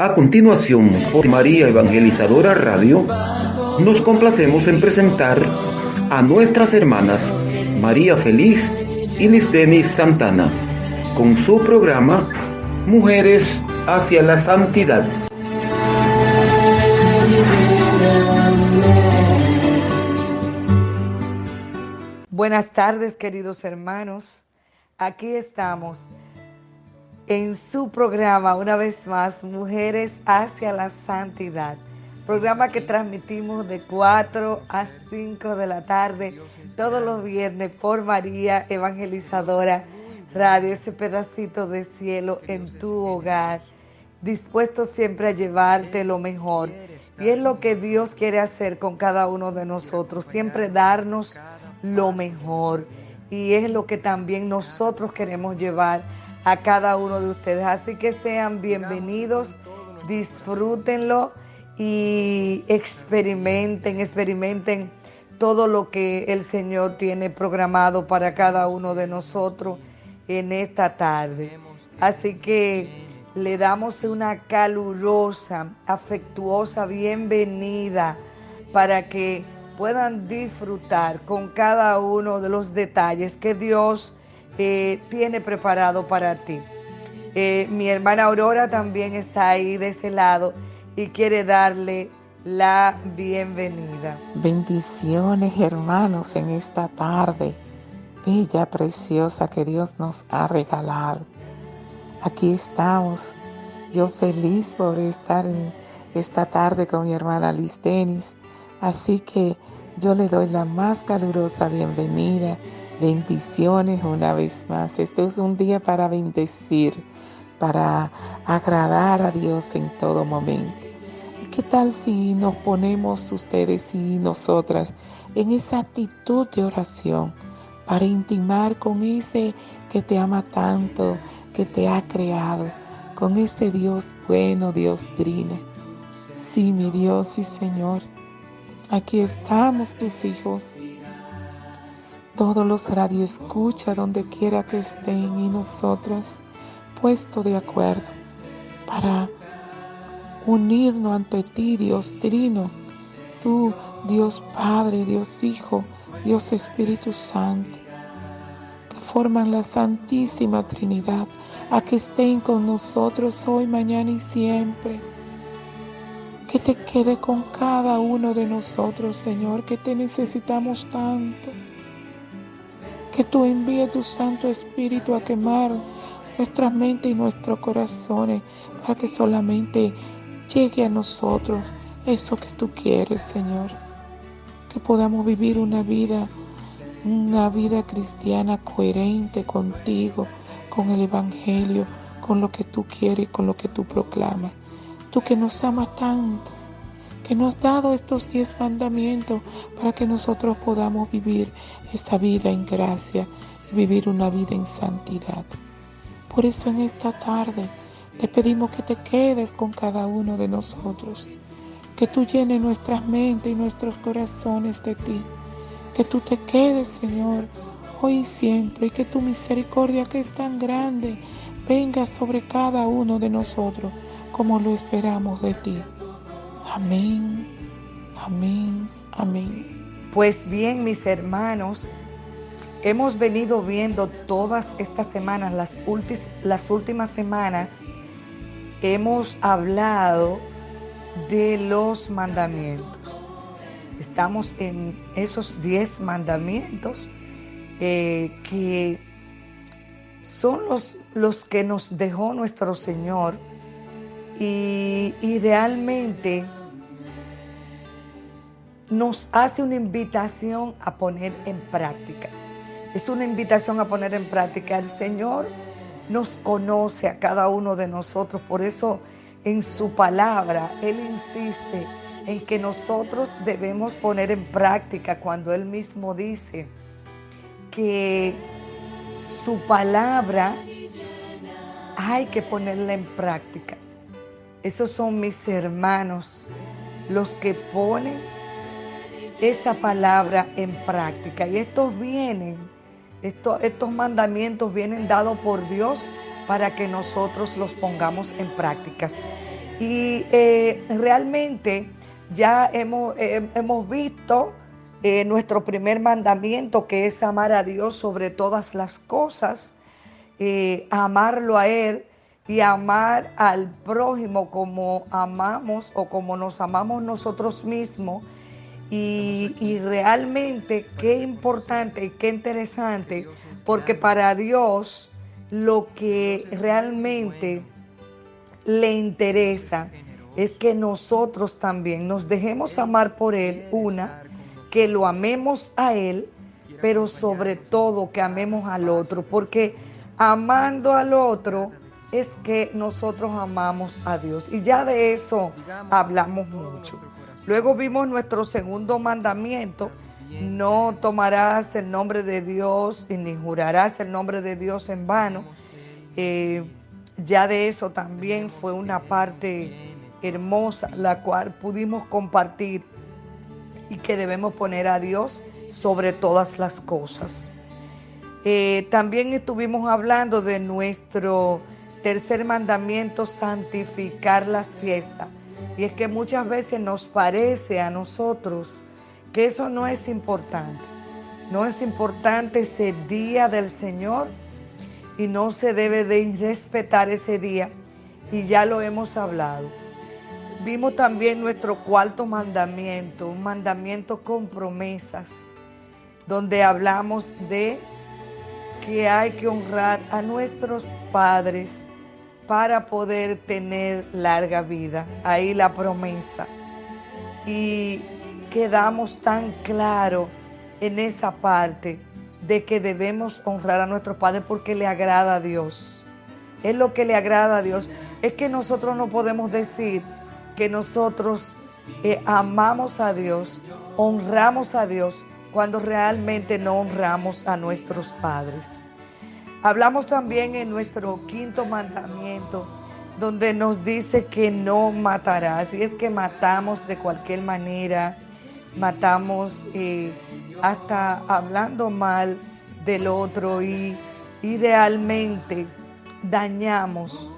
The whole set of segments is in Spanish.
A continuación, por María Evangelizadora Radio, nos complacemos en presentar a nuestras hermanas María Feliz y Lisdenis Santana, con su programa Mujeres hacia la Santidad. Buenas tardes, queridos hermanos. Aquí estamos en su programa, una vez más, Mujeres hacia la Santidad. Programa que transmitimos de 4 a 5 de la tarde, todos los viernes por María Evangelizadora Radio, ese pedacito de cielo en tu hogar, dispuesto siempre a llevarte lo mejor. Y es lo que Dios quiere hacer con cada uno de nosotros, siempre darnos lo mejor. Y es lo que también nosotros queremos llevar a cada uno de ustedes. Así que sean bienvenidos, disfrútenlo y experimenten todo lo que el Señor tiene programado para cada uno de nosotros en esta tarde. Así que le damos una calurosa, afectuosa bienvenida para que puedan disfrutar con cada uno de los detalles que Dios tiene preparado para ti. Mi hermana Aurora también está ahí de ese lado y quiere darle la bienvenida. Bendiciones, hermanos, en esta tarde bella, preciosa que Dios nos ha regalado. Aquí estamos, yo feliz por estar en esta tarde con mi hermana Lisdenis. Así que yo le doy la más calurosa bienvenida. Bendiciones una vez más. Esto es un día para bendecir, para agradar a Dios en todo momento. ¿Y qué tal si nos ponemos ustedes y nosotras en esa actitud de oración para intimar con ese que te ama tanto, que te ha creado, con ese Dios bueno, Dios trino? Sí, mi Dios y Señor. Aquí estamos tus hijos, todos los radioescuchas donde quiera que estén y nosotros puesto de acuerdo para unirnos ante ti, Dios Trino, tú, Dios Padre, Dios Hijo, Dios Espíritu Santo, que forman la Santísima Trinidad, a que estén con nosotros hoy, mañana y siempre. Que te quede con cada uno de nosotros, Señor, que te necesitamos tanto. Que tú envíes tu Santo Espíritu a quemar nuestras mentes y nuestros corazones para que solamente llegue a nosotros eso que tú quieres, Señor. Que podamos vivir una vida cristiana coherente contigo, con el Evangelio, con lo que tú quieres y con lo que tú proclamas. Tú que nos amas tanto, que nos has dado estos 10 mandamientos para que nosotros podamos vivir esa vida en gracia y vivir una vida en santidad. Por eso en esta tarde te pedimos que te quedes con cada uno de nosotros, que tú llenes nuestras mentes y nuestros corazones de ti, que tú te quedes, Señor, hoy y siempre, y que tu misericordia, que es tan grande, venga sobre cada uno de nosotros, como lo esperamos de ti. Amén, amén, amén. Pues bien, mis hermanos, hemos venido viendo todas estas semanas, las últimas semanas, hemos hablado de los mandamientos. Estamos en esos 10 mandamientos que son los que nos dejó nuestro Señor. Y realmente nos hace una invitación a poner en práctica. Es una invitación a poner en práctica. El Señor nos conoce a cada uno de nosotros. Por eso en su palabra Él insiste en que nosotros debemos poner en práctica cuando Él mismo dice que su palabra hay que ponerla en práctica. Esos son mis hermanos, los que ponen esa palabra en práctica. Y estos mandamientos vienen dados por Dios para que nosotros los pongamos en prácticas. Y realmente ya hemos visto nuestro primer mandamiento, que es amar a Dios sobre todas las cosas, amarlo a Él y amar al prójimo como amamos o como nos amamos nosotros mismos. Y realmente qué importante y qué interesante, porque para Dios lo que realmente le interesa es que nosotros también nos dejemos amar por Él, que lo amemos a Él, pero sobre todo que amemos al otro, porque amando al otro es que nosotros amamos a Dios. Y ya de eso hablamos mucho. Luego vimos nuestro segundo mandamiento: no tomarás el nombre de Dios y ni jurarás el nombre de Dios en vano. Ya de eso también fue una parte hermosa, la cual pudimos compartir, y que debemos poner a Dios sobre todas las cosas. También estuvimos hablando de nuestro tercer mandamiento: santificar las fiestas. Y es que muchas veces nos parece a nosotros que eso no es importante. No es importante ese día del Señor y no se debe de respetar ese día, y ya lo hemos hablado. Vimos también nuestro cuarto mandamiento, un mandamiento con promesas, donde hablamos de que hay que honrar a nuestros padres para poder tener larga vida. Ahí la promesa. Y quedamos tan claro en esa parte de que debemos honrar a nuestros padres porque le agrada a Dios. Es lo que le agrada a Dios. Es que nosotros no podemos decir que nosotros amamos a Dios, honramos a Dios, cuando realmente no honramos a nuestros padres. Hablamos también en nuestro quinto mandamiento, donde nos dice que no matarás. Y es que matamos de cualquier manera, matamos hasta hablando mal del otro, y realmente dañamos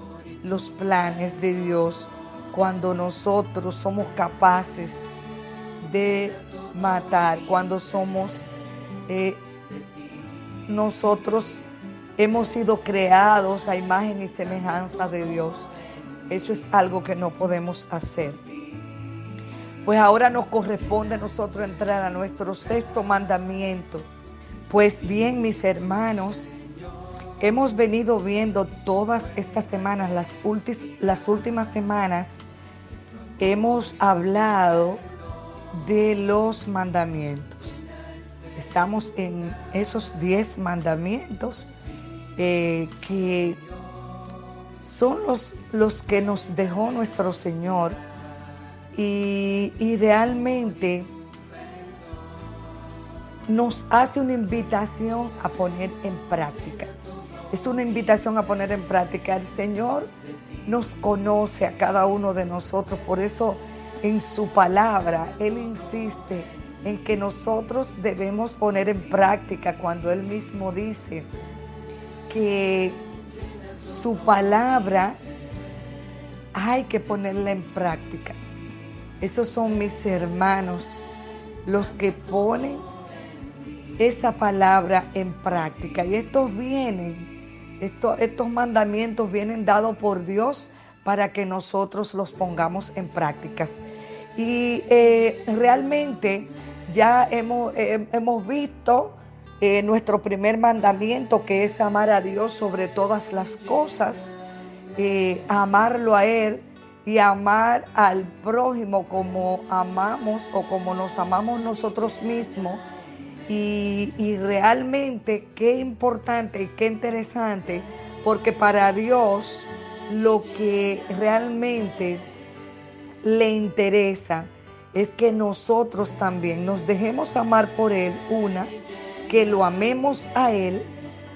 los planes de Dios cuando nosotros somos capaces de matar, cuando nosotros hemos sido creados a imagen y semejanza de Dios. Eso es algo que no podemos hacer. Pues ahora nos corresponde a nosotros entrar a nuestro sexto mandamiento. Pues bien, mis hermanos, hemos venido viendo todas estas semanas, las últimas semanas, hemos hablado de los mandamientos. Estamos en esos 10 mandamientos que son los que nos dejó nuestro Señor, y realmente nos hace una invitación a poner en práctica. Es una invitación a poner en práctica. El Señor nos conoce a cada uno de nosotros, por eso en su palabra Él insiste en que nosotros debemos poner en práctica, cuando Él mismo dice que su palabra hay que ponerla en práctica. Esos son mis hermanos, los que ponen esa palabra en práctica. Y estos mandamientos vienen dados por Dios para que nosotros los pongamos en prácticas. Y realmente ya hemos visto nuestro primer mandamiento, que es amar a Dios sobre todas las cosas, amarlo a Él y amar al prójimo como amamos o como nos amamos nosotros mismos. Y realmente qué importante y qué interesante, porque para Dios lo que realmente le interesa es que nosotros también nos dejemos amar por Él, que lo amemos a Él,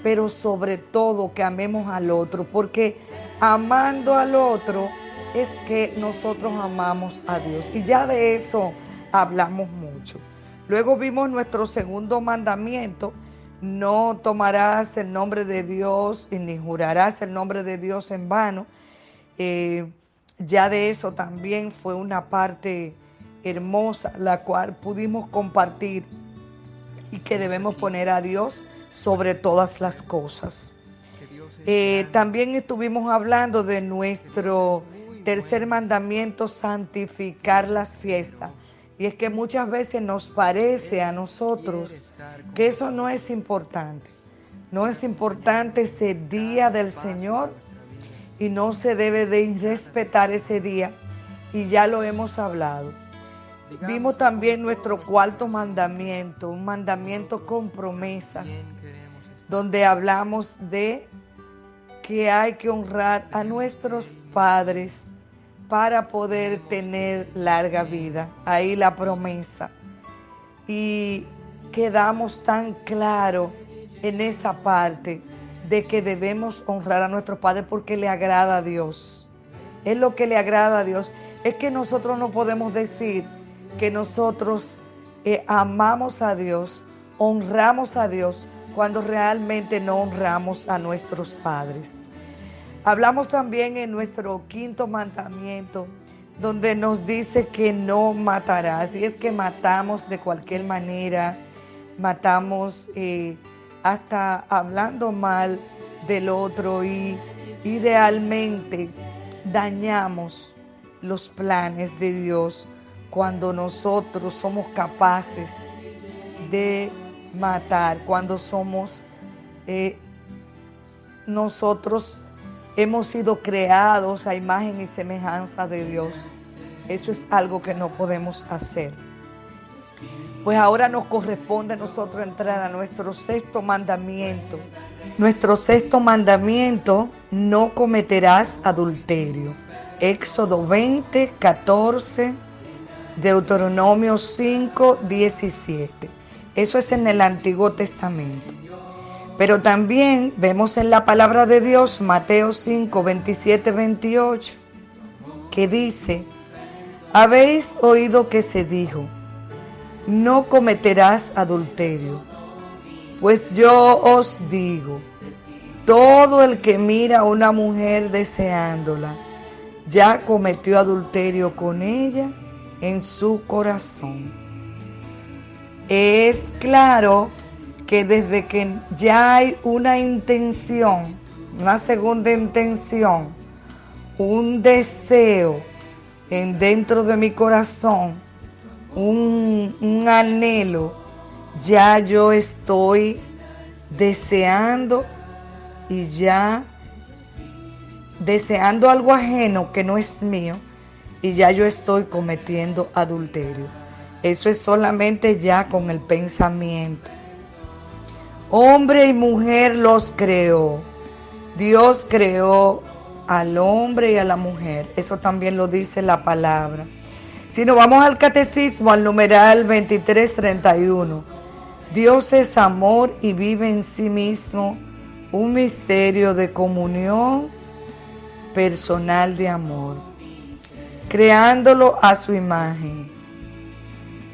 pero sobre todo que amemos al otro, porque amando al otro es que nosotros amamos a Dios. Y ya de eso hablamos mucho. Luego vimos nuestro segundo mandamiento: no tomarás el nombre de Dios y ni jurarás el nombre de Dios en vano. Ya de eso también fue una parte hermosa, la cual pudimos compartir y que debemos poner a Dios sobre todas las cosas. También estuvimos hablando de nuestro tercer mandamiento, santificar las fiestas. Y es que muchas veces nos parece a nosotros que eso no es importante. No es importante ese día del Señor y no se debe de irrespetar ese día. Y ya lo hemos hablado. Vimos también nuestro cuarto mandamiento, un mandamiento con promesas, donde hablamos de que hay que honrar a nuestros padres para poder tener larga vida. Ahí la promesa. Y quedamos tan claro en esa parte de que debemos honrar a nuestros padres porque le agrada a Dios. Es lo que le agrada a Dios. Es que nosotros no podemos decir que nosotros amamos a Dios, honramos a Dios, cuando realmente no honramos a nuestros padres. Hablamos también en nuestro quinto mandamiento, donde nos dice que no matarás. Y es que matamos de cualquier manera, matamos hasta hablando mal del otro y realmente dañamos los planes de Dios cuando nosotros somos capaces de matar, cuando nosotros hemos sido creados a imagen y semejanza de Dios. Eso es algo que no podemos hacer. Pues ahora nos corresponde a nosotros entrar a nuestro sexto mandamiento. Nuestro sexto mandamiento: no cometerás adulterio. Éxodo 20, 14, Deuteronomio 5, 17. Eso es en el Antiguo Testamento. Pero también vemos en la palabra de Dios, Mateo 5, 27, 28, que dice: habéis oído que se dijo, no cometerás adulterio. Pues yo os digo, todo el que mira a una mujer deseándola, ya cometió adulterio con ella en su corazón. Es claro que desde que ya hay una intención, una segunda intención, un deseo dentro de mi corazón, un anhelo, ya yo estoy deseando y ya deseando algo ajeno que no es mío y ya yo estoy cometiendo adulterio. Eso es solamente ya con el pensamiento. Hombre y mujer los creó. Dios creó al hombre y a la mujer. Eso también lo dice la palabra. Si nos vamos al catecismo, al numeral 2331, Dios es amor y vive en sí mismo un misterio de comunión personal de amor, creándolo a su imagen.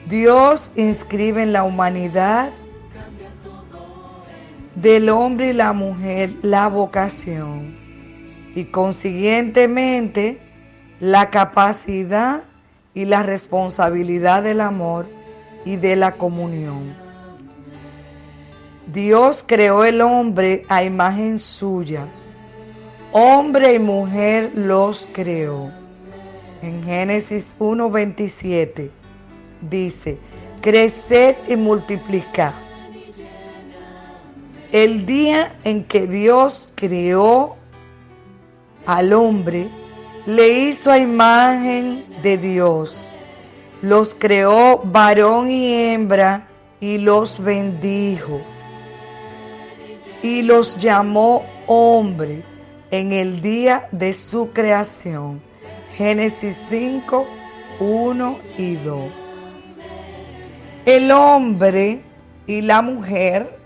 Dios inscribe en la humanidad del hombre y la mujer la vocación y consiguientemente la capacidad y la responsabilidad del amor y de la comunión. Dios creó el hombre a imagen suya. Hombre y mujer los creó. En Génesis 1:27 dice: creced y multiplicad. El día en que Dios creó al hombre, le hizo a imagen de Dios. Los creó varón y hembra y los bendijo. Y los llamó hombre en el día de su creación. Génesis 5, 1 y 2. El hombre y la mujer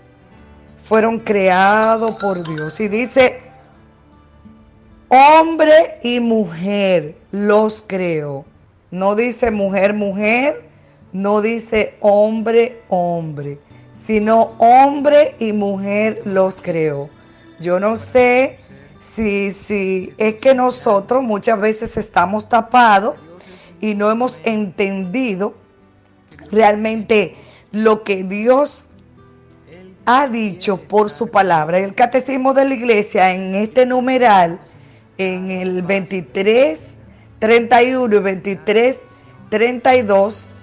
fueron creados por Dios. Y dice, hombre y mujer los creó. No dice mujer, mujer, no dice hombre, hombre, sino hombre y mujer los creó. Yo no sé Sí, sí, es que nosotros muchas veces estamos tapados y no hemos entendido realmente lo que Dios ha dicho por su palabra. El catecismo de la iglesia en este numeral, en el 23, 31 y 23, 32,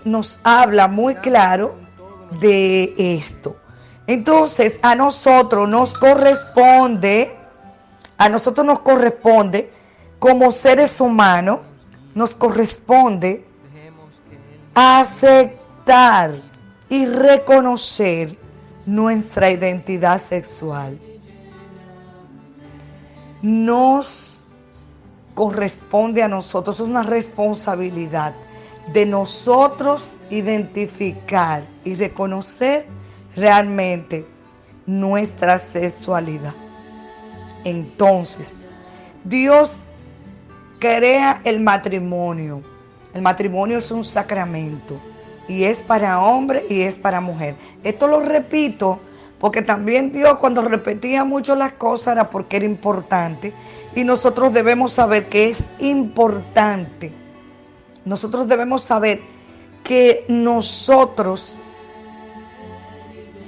nos habla muy claro de esto. Entonces, a nosotros nos corresponde como seres humanos, nos corresponde aceptar y reconocer nuestra identidad sexual. Nos corresponde a nosotros, es una responsabilidad de nosotros identificar y reconocer realmente nuestra sexualidad. Entonces, Dios crea el matrimonio. El matrimonio es un sacramento y es para hombre y es para mujer. Esto lo repito porque también Dios, cuando repetía mucho las cosas, era porque era importante, y nosotros debemos saber que es importante. Nosotros debemos saber que nosotros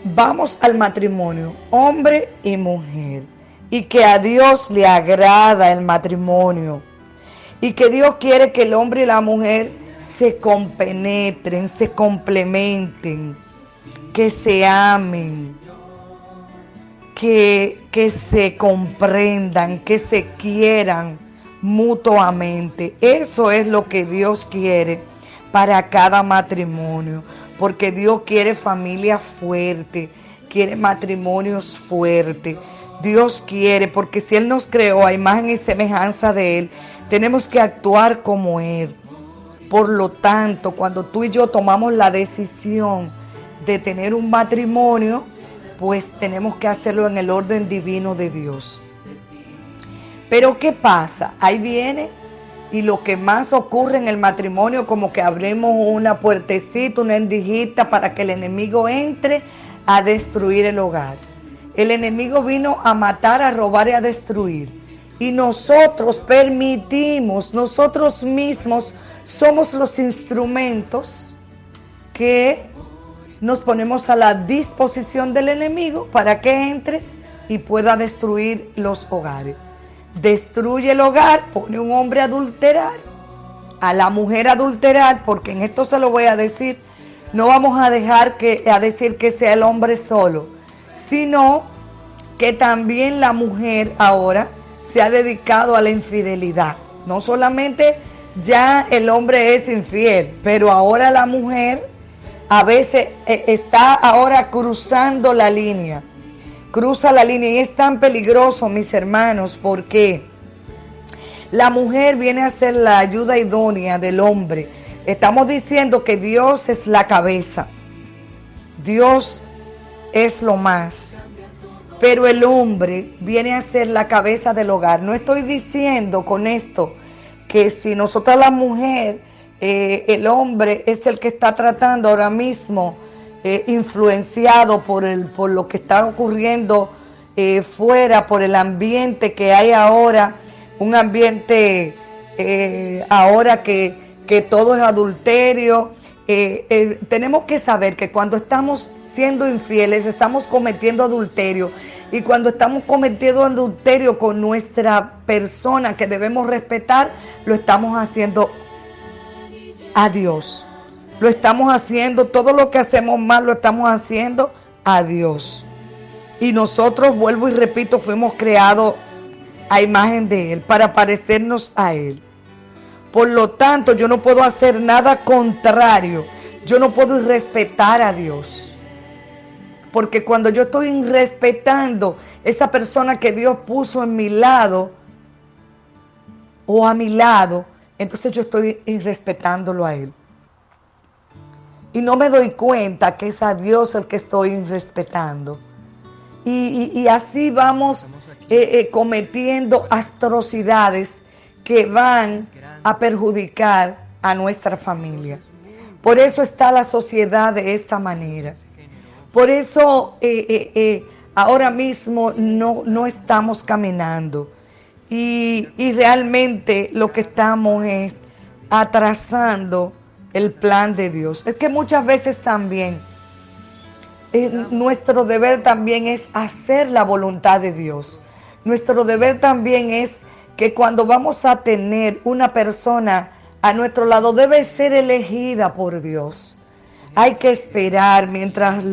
vamos al matrimonio, hombre y mujer, y que a Dios le agrada el matrimonio, y que Dios quiere que el hombre y la mujer se compenetren, se complementen, que se amen, que se comprendan, que se quieran mutuamente. Eso es lo que Dios quiere para cada matrimonio, porque Dios quiere familia fuerte, quiere matrimonios fuertes. Dios quiere, porque si Él nos creó a imagen y semejanza de Él, tenemos que actuar como Él. Por lo tanto, cuando tú y yo tomamos la decisión de tener un matrimonio, pues tenemos que hacerlo en el orden divino de Dios. Pero ¿qué pasa? Ahí viene, y lo que más ocurre en el matrimonio, como que abrimos una puertecita, una endijita para que el enemigo entre a destruir el hogar. El enemigo vino a matar, a robar y a destruir. Y nosotros permitimos, nosotros mismos somos los instrumentos que nos ponemos a la disposición del enemigo para que entre y pueda destruir los hogares. Destruye el hogar, pone un hombre a adulterar, a la mujer a adulterar, porque en esto se lo voy a decir, no vamos a dejar a decir que sea el hombre solo, sino que también la mujer ahora se ha dedicado a la infidelidad. No solamente ya el hombre es infiel, pero ahora la mujer a veces está ahora cruzando la línea. Cruza la línea y es tan peligroso, mis hermanos, porque la mujer viene a ser la ayuda idónea del hombre. Estamos diciendo que Dios es la cabeza. Dios es lo más. Pero el hombre viene a ser la cabeza del hogar. No estoy diciendo con esto que si nosotros la mujer, el hombre es el que está tratando ahora mismo, influenciado por lo que está ocurriendo fuera, por el ambiente que hay ahora, un ambiente ahora que todo es adulterio. Tenemos que saber que cuando estamos siendo infieles, estamos cometiendo adulterio. Y cuando estamos cometiendo adulterio con nuestra persona que debemos respetar, lo estamos haciendo a Dios. Lo estamos haciendo, todo lo que hacemos mal lo estamos haciendo a Dios. Y nosotros, vuelvo y repito, fuimos creados a imagen de Él, para parecernos a Él. Por lo tanto, yo no puedo hacer nada contrario. Yo no puedo irrespetar a Dios. Porque cuando yo estoy irrespetando esa persona que Dios puso en mi lado o a mi lado, entonces yo estoy irrespetándolo a Él. Y no me doy cuenta que es a Dios el que estoy irrespetando. Y así vamos cometiendo atrocidades que van a perjudicar a nuestra familia. Por eso está la sociedad de esta manera. Por eso ahora mismo no estamos caminando y realmente lo que estamos es atrasando el plan de Dios. Es que muchas veces también nuestro deber también es hacer la voluntad de Dios. Nuestro deber también es que cuando vamos a tener una persona a nuestro lado, debe ser elegida por Dios. Hay que esperar mientras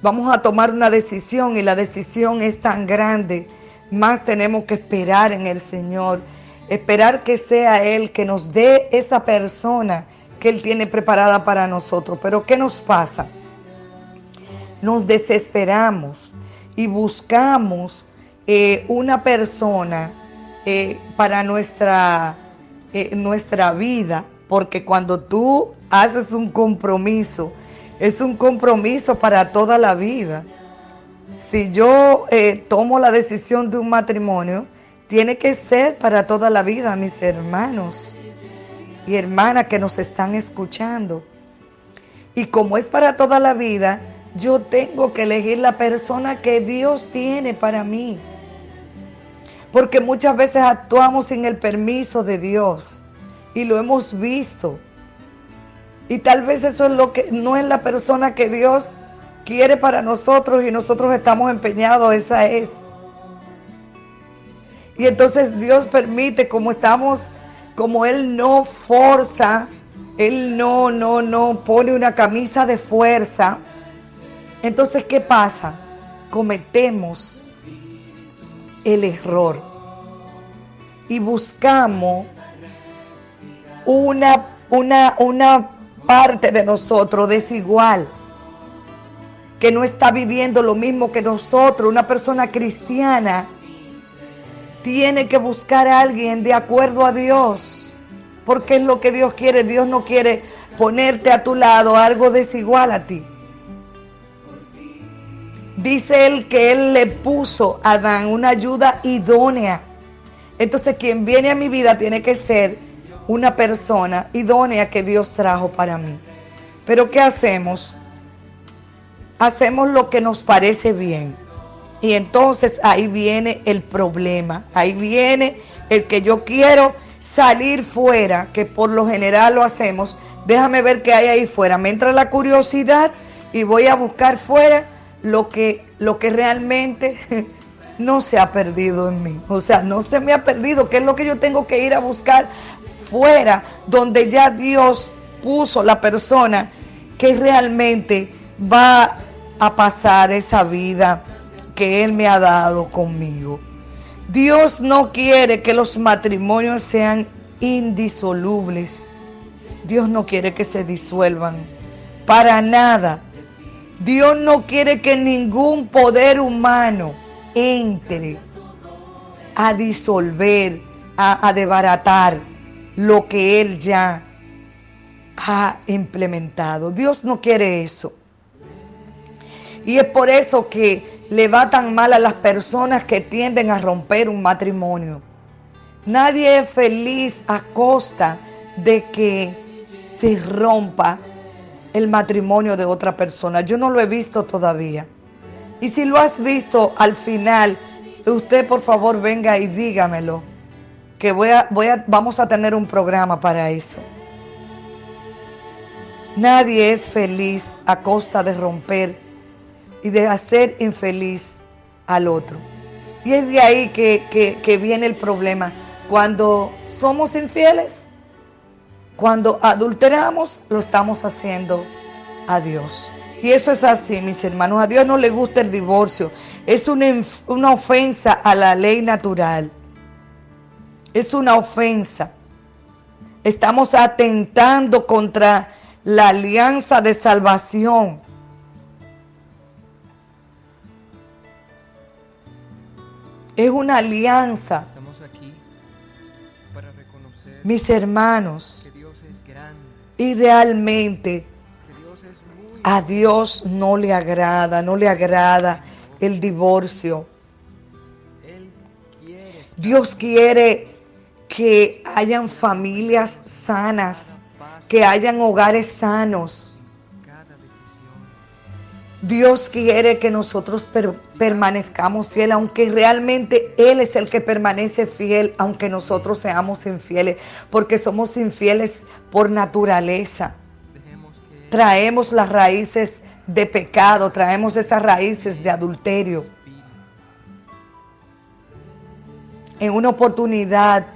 vamos a tomar una decisión y la decisión es tan grande, más tenemos que esperar en el Señor, esperar que sea Él que nos dé esa persona que Él tiene preparada para nosotros. Pero ¿qué nos pasa? Nos desesperamos y buscamos una persona para nuestra vida, porque cuando tú haces un compromiso, es un compromiso para toda la vida. Si yo tomo la decisión de un matrimonio, tiene que ser para toda la vida, mis hermanos y hermanas que nos están escuchando. Y como es para toda la vida, yo tengo que elegir la persona que Dios tiene para mí. Porque muchas veces actuamos sin el permiso de Dios y lo hemos visto. Y tal vez eso es lo que no es la persona que Dios quiere para nosotros y nosotros estamos empeñados, esa es. Y entonces Dios permite, como Él no forza, Él no pone una camisa de fuerza. Entonces, ¿qué pasa? Cometemos el error y buscamos una parte de nosotros desigual, que no está viviendo lo mismo que nosotros. Una persona cristiana tiene que buscar a alguien de acuerdo a Dios, porque es lo que Dios quiere. Dios no quiere ponerte a tu lado algo desigual a ti. Dice Él que Él le puso a Adán una ayuda idónea. Entonces quien viene a mi vida tiene que ser una persona idónea que Dios trajo para mí. Pero ¿qué hacemos? Hacemos lo que nos parece bien. Y entonces ahí viene el problema. Ahí viene el que yo quiero salir fuera, que por lo general lo hacemos. Déjame ver qué hay ahí fuera. Me entra la curiosidad y voy a buscar fuera lo que realmente no se ha perdido en mí. O sea, no se me ha perdido. ¿Qué es lo que yo tengo que ir a buscar fuera, donde ya Dios puso la persona que realmente va a pasar esa vida que Él me ha dado conmigo? Dios no quiere que los matrimonios sean indisolubles. Dios no quiere que se disuelvan para nada. Dios no quiere que ningún poder humano entre a disolver, a desbaratar lo que Él ya ha implementado. Dios no quiere eso. Y es por eso que le va tan mal a las personas que tienden a romper un matrimonio. Nadie es feliz a costa de que se rompa el matrimonio de otra persona. Yo no lo he visto todavía. Y si lo has visto, al final, usted por favor venga y dígamelo, que vamos a tener un programa para eso. Nadie es feliz a costa de romper y de hacer infeliz al otro. Y es de ahí que viene el problema. Cuando somos infieles, cuando adulteramos, lo estamos haciendo a Dios. Y eso es así, mis hermanos. A Dios no le gusta el divorcio. Es una ofensa a la ley natural. Es una ofensa. Estamos atentando contra la alianza de salvación. Es una alianza. Estamos aquí para reconocer, mis hermanos, que Dios es grande, y realmente que Dios es muy a Dios no le agrada el divorcio. Él quiere estar Dios quiere que hayan familias sanas, en paz que hayan hogares sanos. en cada decisión. Dios quiere que nosotros permanezcamos fieles, aunque realmente Él es el que permanece fiel, aunque nosotros seamos infieles, porque somos infieles por naturaleza. Traemos las raíces de pecado, traemos esas raíces de adulterio. En una oportunidad,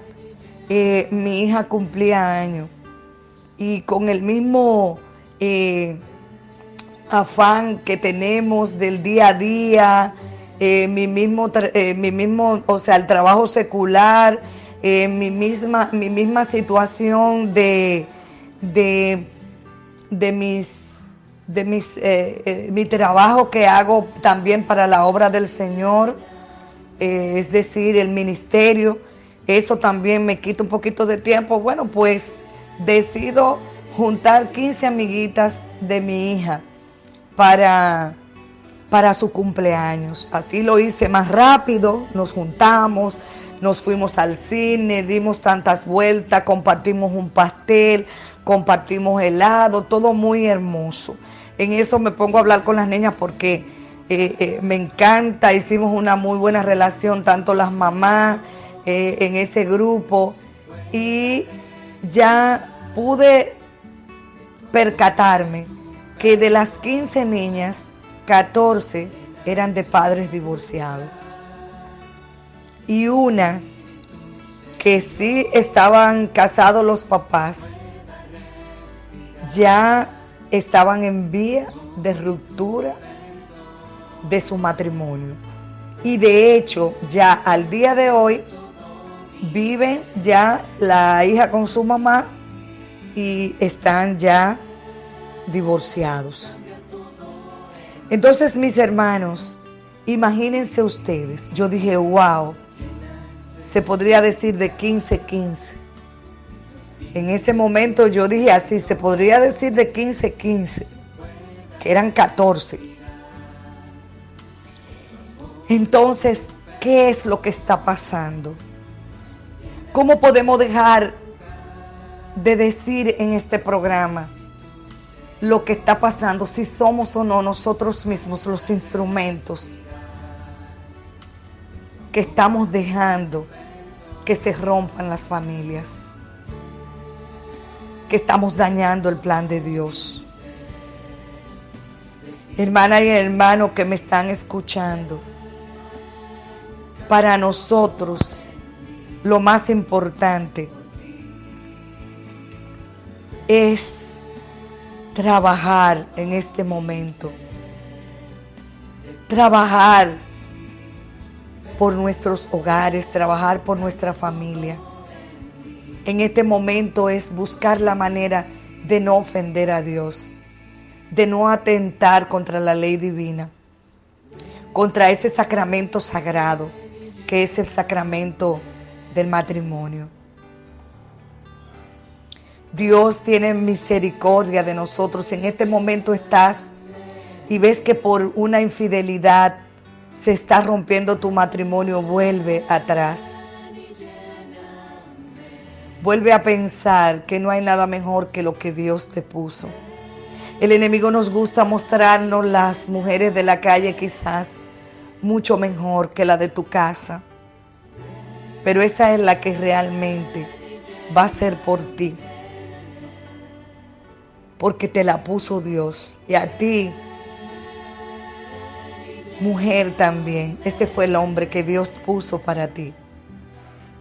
mi hija cumplía años y con el mismo afán que tenemos del día a día, mi mismo, o sea, el trabajo secular, mi misma situación mi trabajo que hago también para la obra del Señor, es decir, el ministerio, eso también me quita un poquito de tiempo. Bueno, pues decido juntar 15 amiguitas de mi hija para su cumpleaños. Así lo hice más rápido, nos juntamos, nos fuimos al cine, dimos tantas vueltas, compartimos un pastel, compartimos helado, todo muy hermoso. En eso me pongo a hablar con las niñas porque me encanta, hicimos una muy buena relación, tanto las mamás en ese grupo, y ya pude percatarme que de las 15 niñas, 14 eran de padres divorciados. Y una que sí estaban casados los papás, ya estaban en vía de ruptura de su matrimonio. Y de hecho, ya al día de hoy, viven ya la hija con su mamá y están ya divorciados. Entonces, mis hermanos, imagínense ustedes, yo dije, wow, se podría decir de 15-15. En ese momento yo dije así, se podría decir de 15-15, que eran 14. Entonces, ¿qué es lo que está pasando? ¿Cómo podemos dejar de decir en este programa lo que está pasando, si somos o no nosotros mismos los instrumentos que estamos dejando que se rompan las familias, que estamos dañando el plan de Dios? Hermana y hermano que me están escuchando, para nosotros lo más importante es trabajar en este momento, trabajar por nuestros hogares, trabajar por nuestra familia. En este momento es buscar la manera de no ofender a Dios, de no atentar contra la ley divina, contra ese sacramento sagrado que es el sacramento del matrimonio. Dios tiene misericordia de nosotros. En este momento estás y ves que por una infidelidad se está rompiendo tu matrimonio. Vuelve atrás. Vuelve a pensar que no hay nada mejor que lo que Dios te puso. El enemigo nos gusta mostrarnos las mujeres de la calle quizás mucho mejor que la de tu casa, pero esa es la que realmente va a ser por ti, porque te la puso Dios. Y a ti, mujer, también, ese fue el hombre que Dios puso para ti,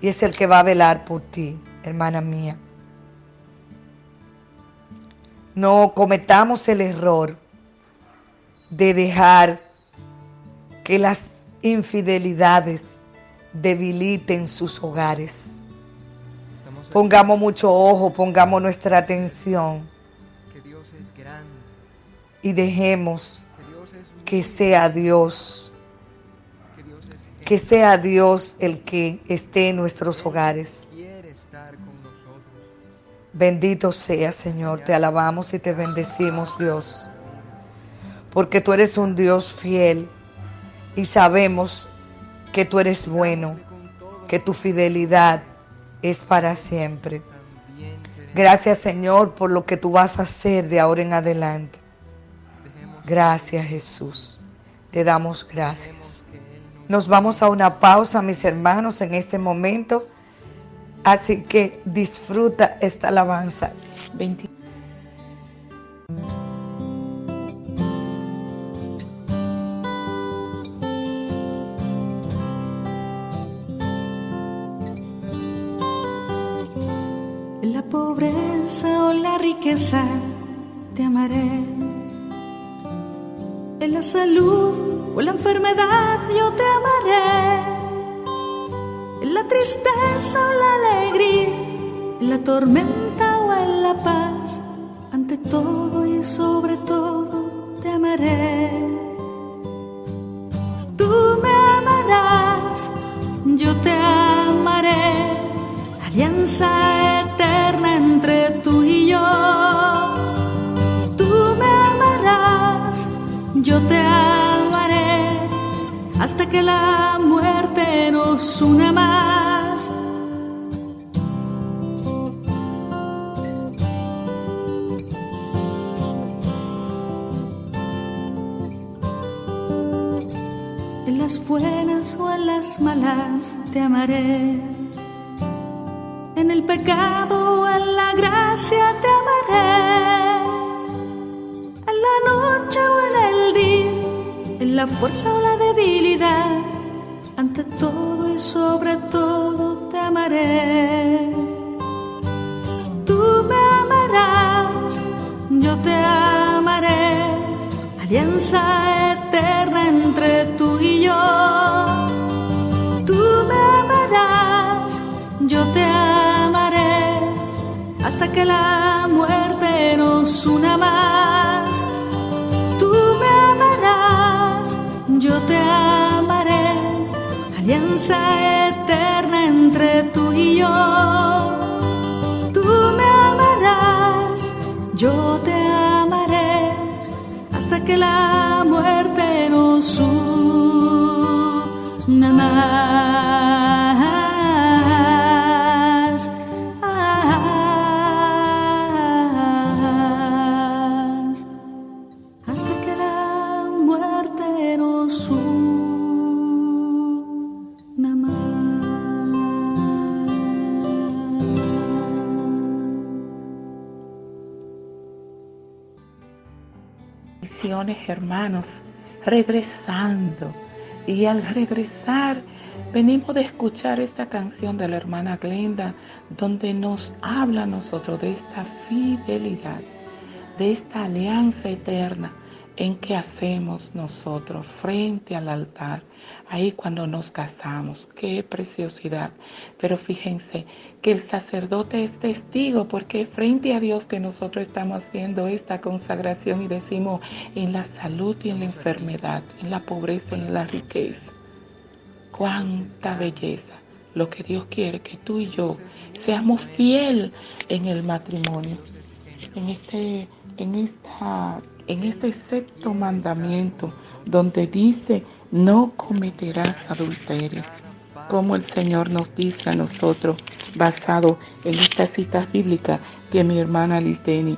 y es el que va a velar por ti, hermana mía. No cometamos el error de dejar que las infidelidades debiliten sus hogares. Pongamos mucho ojo, pongamos nuestra atención y dejemos que sea Dios, el que esté en nuestros hogares. Bendito sea, Señor, te alabamos y te bendecimos, Dios, porque tú eres un Dios fiel y sabemos que tú eres bueno, que tu fidelidad es para siempre. Gracias, Señor, por lo que tú vas a hacer de ahora en adelante. Gracias, Jesús. Te damos gracias. Nos vamos a una pausa, mis hermanos, en este momento. Así que disfruta esta alabanza. 20. En la pobreza o la riqueza te amaré. En la salud o la enfermedad yo te amaré. En la tristeza o la alegría, en la tormenta o en la paz, ante todo y sobre todo te amaré. Tú me amarás, yo te amaré, alianza eterna entre tú y yo. Tú me amarás, yo te amaré, hasta que la muerte nos una más. En las buenas o en las malas te amaré. En el pecado o en la gracia te amaré. En la noche o en el día, en la fuerza o la debilidad, ante todo y sobre todo te amaré. Tú me amarás, yo te amaré, alianza eterna entre tú y yo. Tú me amarás, yo te amaré, hasta que la muerte nos una más. Tú me amarás, yo te amaré, alianza eterna entre tú y yo. Tú me amarás, yo te amaré, hasta que la muerte nos una más. Hasta que la muerte nos una más. Bendiciones, hermanos, regresando. Y al regresar, venimos de escuchar esta canción de la hermana Glenda, donde nos habla a nosotros de esta fidelidad, de esta alianza eterna en que hacemos nosotros frente al altar, ahí cuando nos casamos. ¡Qué preciosidad! Pero fíjense que el sacerdote es testigo, porque frente a Dios que nosotros estamos haciendo esta consagración y decimos en la salud y en la enfermedad, en la pobreza y en la riqueza. ¡Cuánta belleza! Lo que Dios quiere, que tú y yo seamos fieles en el matrimonio, en este sexto mandamiento, donde dice: no cometerás adulterio, como el Señor nos dice a nosotros, basado en estas citas bíblicas que mi hermana Listeni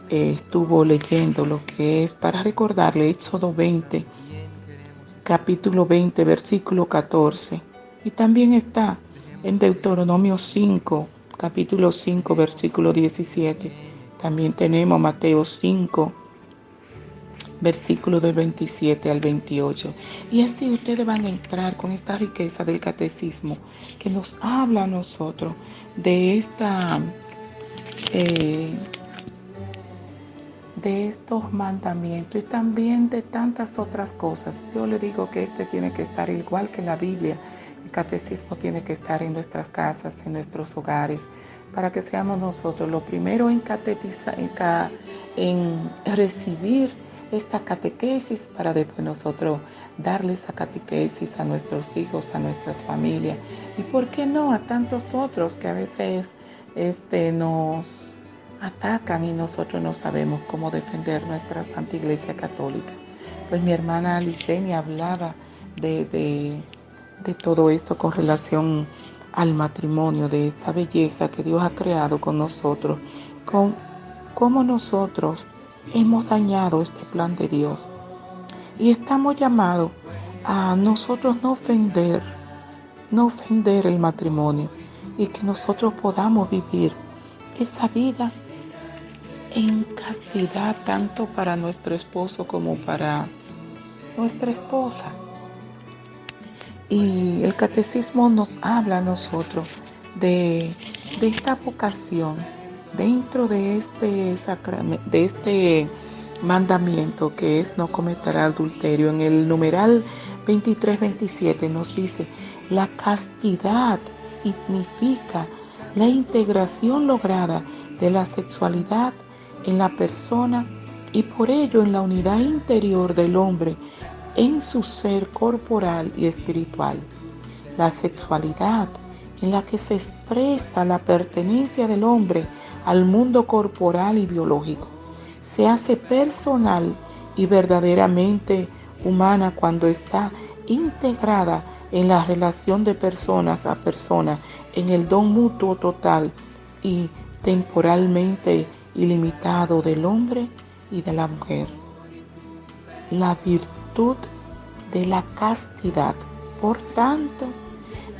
estuvo leyendo, lo que es para recordarle Éxodo 20, capítulo 20, versículo 14, y también está en Deuteronomio 5, capítulo 5, versículo 17. También tenemos Mateo 5, versículo del 27 al 28. Y así ustedes van a entrar con esta riqueza del catecismo que nos habla a nosotros de de estos mandamientos y también de tantas otras cosas. Yo le digo que este tiene que estar igual que la Biblia. El catecismo tiene que estar en nuestras casas, en nuestros hogares, para que seamos nosotros lo primero en recibir esta catequesis, para después nosotros darle esa catequesis a nuestros hijos, a nuestras familias, y por qué no a tantos otros que a veces nos atacan y nosotros no sabemos cómo defender nuestra Santa Iglesia Católica. Pues mi hermana Listeni hablaba de todo esto con relación al matrimonio, de esta belleza que Dios ha creado con nosotros, con cómo nosotros hemos dañado este plan de Dios. Y estamos llamados a nosotros no ofender el matrimonio, y que nosotros podamos vivir esa vida en castidad, tanto para nuestro esposo como para nuestra esposa. Y el catecismo nos habla a nosotros de esta vocación dentro de este mandamiento, que es no cometer adulterio. En el numeral 23-27 nos dice: la castidad significa la integración lograda de la sexualidad en la persona y por ello en la unidad interior del hombre en su ser corporal y espiritual. La sexualidad en la que se expresa la pertenencia del hombre al mundo corporal y biológico se hace personal y verdaderamente humana cuando está integrada en la relación de personas a personas, en el don mutuo total y temporalmente ilimitado del hombre y de la mujer. La virtud de la castidad, por tanto,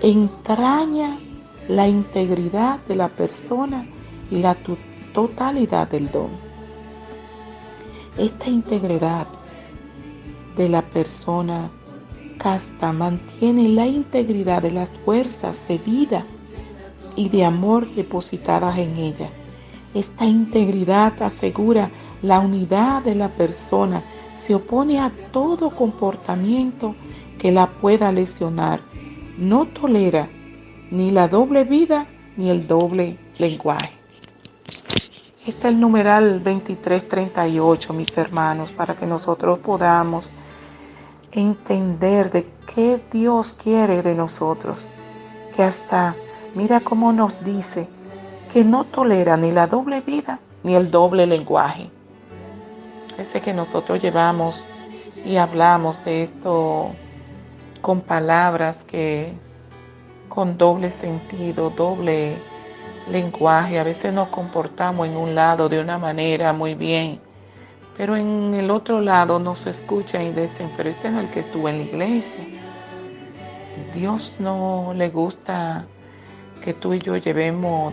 entraña la integridad de la persona y la totalidad del don. Esta integridad de la persona casta mantiene la integridad de las fuerzas de vida y de amor depositadas en ella. Esta integridad asegura la unidad de la persona, se opone a todo comportamiento que la pueda lesionar, no tolera ni la doble vida ni el doble lenguaje. Este es el numeral 23-38, mis hermanos, para que nosotros podamos entender de qué Dios quiere de nosotros, que hasta, mira cómo nos dice, que no tolera ni la doble vida ni el doble lenguaje. Ese que nosotros llevamos y hablamos de esto con palabras que con doble sentido, doble lenguaje, a veces nos comportamos en un lado de una manera muy bien, pero en el otro lado nos escuchan y dicen: pero este no es el que estuvo en la iglesia. Dios no le gusta que tú y yo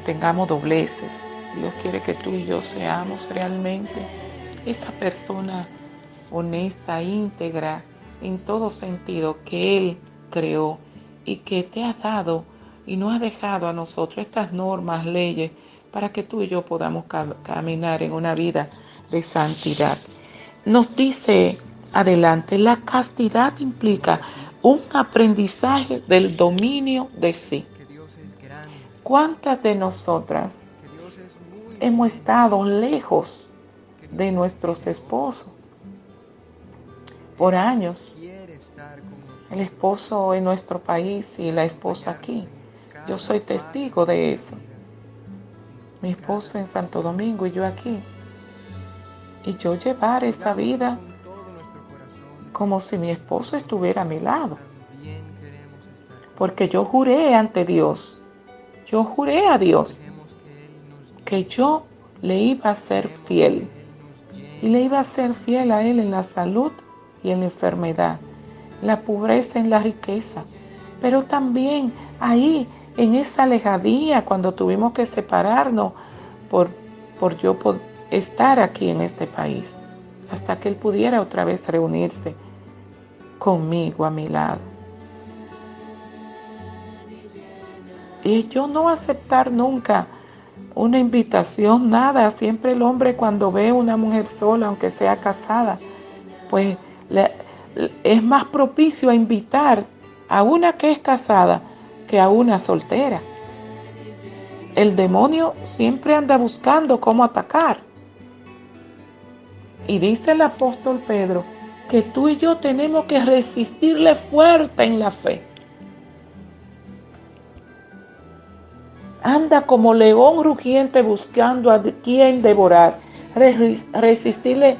tengamos dobleces. Dios quiere que tú y yo seamos realmente esa persona honesta, íntegra, en todo sentido, que Él creó y que te ha dado y nos ha dejado a nosotros estas normas, leyes, para que tú y yo podamos caminar en una vida de santidad. Nos dice adelante: la castidad implica un aprendizaje del dominio de sí. ¿Cuántas de nosotras hemos estado lejos de nuestros esposos por años? El esposo en nuestro país y la esposa aquí. Yo soy testigo de eso. Mi esposo en Santo Domingo y yo aquí. Y yo llevar esa vida como si mi esposo estuviera a mi lado. Porque yo juré ante Dios. Yo juré a Dios que yo le iba a ser fiel. Y le iba a ser fiel a Él en la salud y en la enfermedad, en la pobreza, en la riqueza. Pero también ahí, en esa lejanía, cuando tuvimos que separarnos por yo estar aquí en este país, hasta que Él pudiera otra vez reunirse conmigo a mi lado. Y yo no aceptar nunca una invitación, nada. Siempre el hombre, cuando ve a una mujer sola, aunque sea casada, pues es más propicio a invitar a una que es casada que a una soltera. El demonio siempre anda buscando cómo atacar. Y dice el apóstol Pedro que tú y yo tenemos que resistirle fuerte en la fe. Anda como león rugiente buscando a quien devorar. Resistirle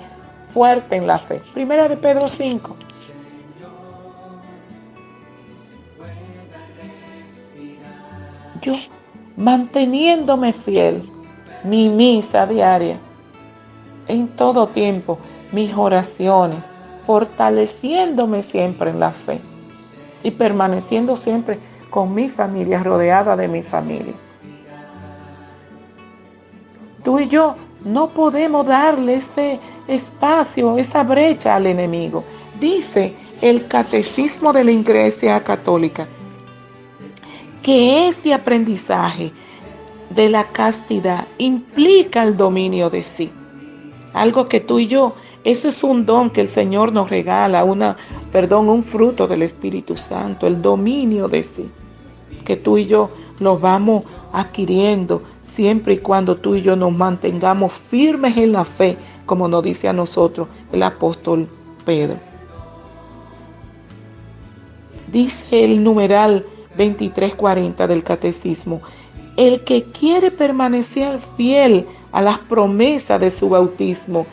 fuerte en la fe. Primera de Pedro 5. Yo manteniéndome fiel, mi misa diaria, en todo tiempo mis oraciones, fortaleciéndome siempre en la fe y permaneciendo siempre con mi familia, rodeada de mi familia. Tú y yo no podemos darle ese espacio, esa brecha al enemigo. Dice el Catecismo de la Iglesia Católica que ese aprendizaje de la castidad implica el dominio de sí. Algo que tú y yo, eso es un don que el Señor nos regala, un fruto del Espíritu Santo, el dominio de sí, que tú y yo lo vamos adquiriendo siempre y cuando tú y yo nos mantengamos firmes en la fe, como nos dice a nosotros el apóstol Pedro. Dice el numeral 2340 del Catecismo: el que quiere permanecer fiel a las promesas de su bautismo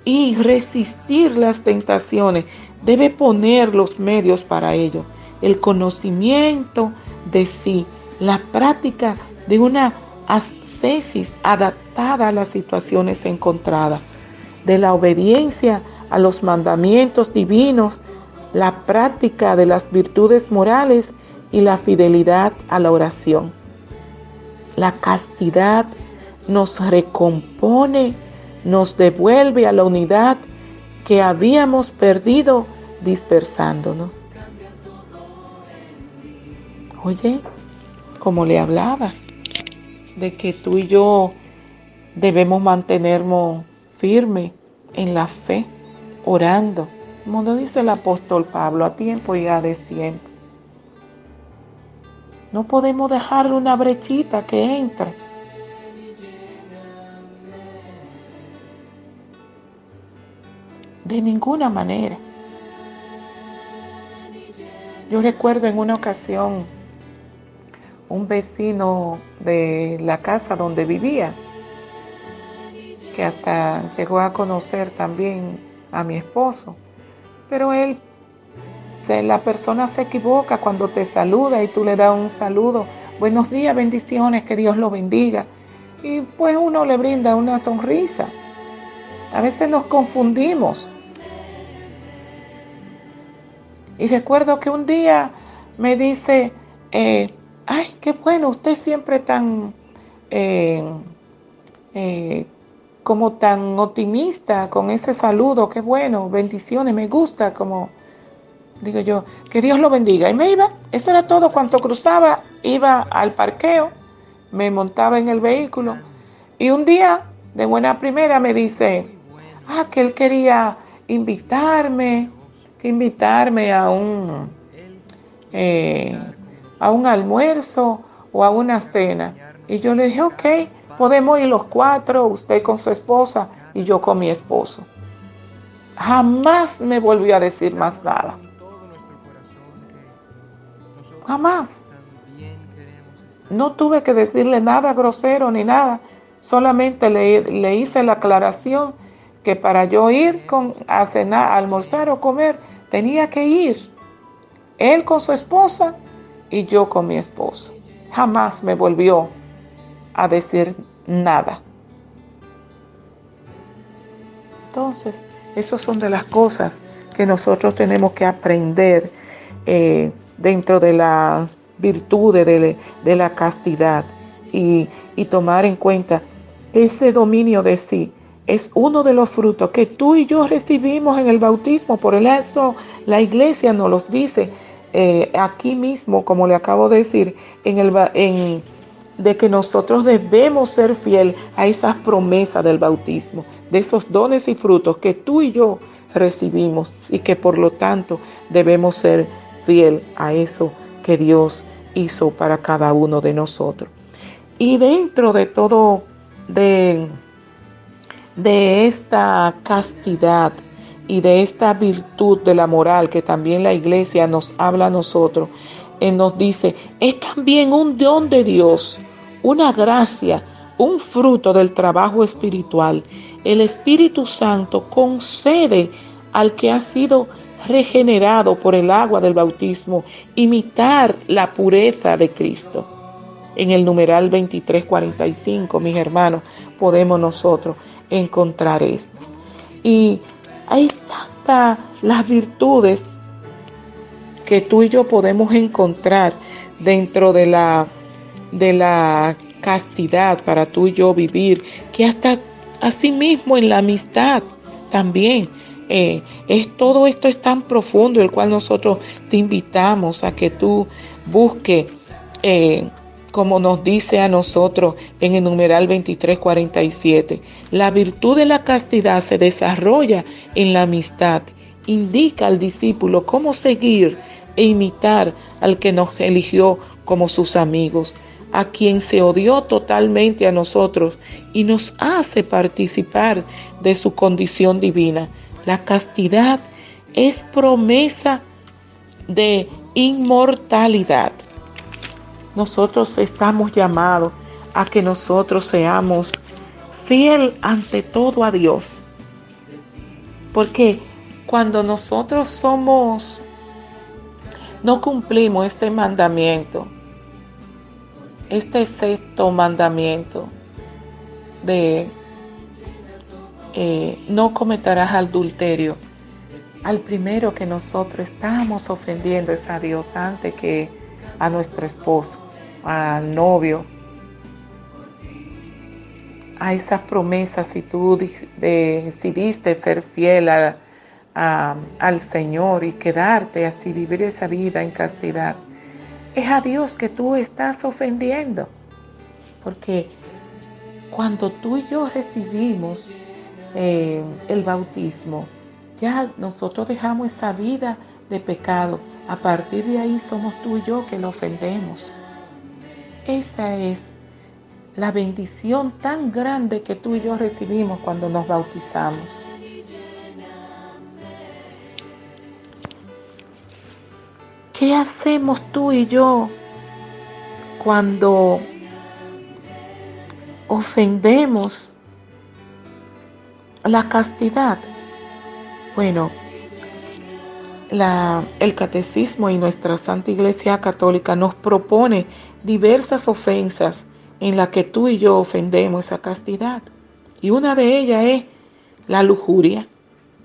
y resistir las tentaciones, debe poner los medios para ello: el conocimiento de sí, la práctica de una ascesis adaptada a las situaciones encontradas, de la obediencia a los mandamientos divinos, la práctica de las virtudes morales y la fidelidad a la oración. La castidad nos recompone, nos devuelve a la unidad que habíamos perdido dispersándonos. Oye, como le hablaba, de que tú y yo debemos mantenernos firmes en la fe, orando, como lo dice el apóstol Pablo, a tiempo y a destiempo. No podemos dejarle una brechita que entre. De ninguna manera. Yo recuerdo en una ocasión un vecino de la casa donde vivía, que hasta llegó a conocer también a mi esposo, pero la persona se equivoca cuando te saluda y tú le das un saludo, buenos días, bendiciones, que Dios lo bendiga, y pues uno le brinda una sonrisa. A veces nos confundimos. Y recuerdo que un día me dice, ay, qué bueno, usted siempre tan, como tan optimista con ese saludo, qué bueno, bendiciones, me gusta, como digo yo, que Dios lo bendiga. Y me iba, eso era todo. Cuanto cruzaba, iba al parqueo, me montaba en el vehículo. Y un día, de buena primera, me dice, que él quería invitarme a un almuerzo o a una cena. Y yo le dije, ok, podemos ir los cuatro, usted con su esposa y yo con mi esposo. Jamás me volvió a decir más nada. Jamás. No tuve que decirle nada grosero ni nada. Solamente le hice la aclaración que para yo ir a cenar, a almorzar o comer, tenía que ir él con su esposa y yo con mi esposo. Jamás me volvió a decir nada. Entonces, esas son de las cosas que nosotros tenemos que aprender dentro de la virtud de la castidad y tomar en cuenta ese dominio de sí. Es uno de los frutos que tú y yo recibimos en el bautismo. Por eso la iglesia nos los dice aquí mismo, como le acabo de decir, de que nosotros debemos ser fiel a esas promesas del bautismo, de esos dones y frutos que tú y yo recibimos y que por lo tanto debemos ser fiel a eso que Dios hizo para cada uno de nosotros. Y dentro de todo de esta castidad y de esta virtud de la moral que también la iglesia nos habla a nosotros, nos dice, es también un don de Dios, una gracia, un fruto del trabajo espiritual. El Espíritu Santo concede al que ha sido regenerado por el agua del bautismo imitar la pureza de Cristo. En el numeral 2345, mis hermanos, podemos nosotros encontrar esto. Y hay tantas las virtudes que tú y yo podemos encontrar dentro de la castidad para tú y yo vivir, que hasta asimismo en la amistad también. Todo esto es tan profundo, el cual nosotros te invitamos a que tú busques, como nos dice a nosotros en el numeral 2347, la virtud de la castidad se desarrolla en la amistad. Indica al discípulo cómo seguir e imitar al que nos eligió como sus amigos, a quien se odió totalmente a nosotros y nos hace participar de su condición divina. La castidad es promesa de inmortalidad. Nosotros estamos llamados a que nosotros seamos fiel ante todo a Dios. Porque cuando nosotros no cumplimos este mandamiento, este sexto mandamiento de no cometerás adulterio, al primero que nosotros estamos ofendiendo es a Dios antes que a nuestro esposo, al novio, a esas promesas. Si tú decidiste ser fiel al Señor y quedarte así, vivir esa vida en castidad, es a Dios que tú estás ofendiendo. Porque cuando tú y yo recibimos el bautismo, ya nosotros dejamos esa vida de pecado. A partir de ahí somos tú y yo que lo ofendemos. Esa es la bendición tan grande que tú y yo recibimos cuando nos bautizamos. ¿Qué hacemos tú y yo cuando ofendemos la castidad? Bueno, el catecismo y nuestra Santa Iglesia Católica nos propone diversas ofensas en las que tú y yo ofendemos esa castidad. Y una de ellas es la lujuria,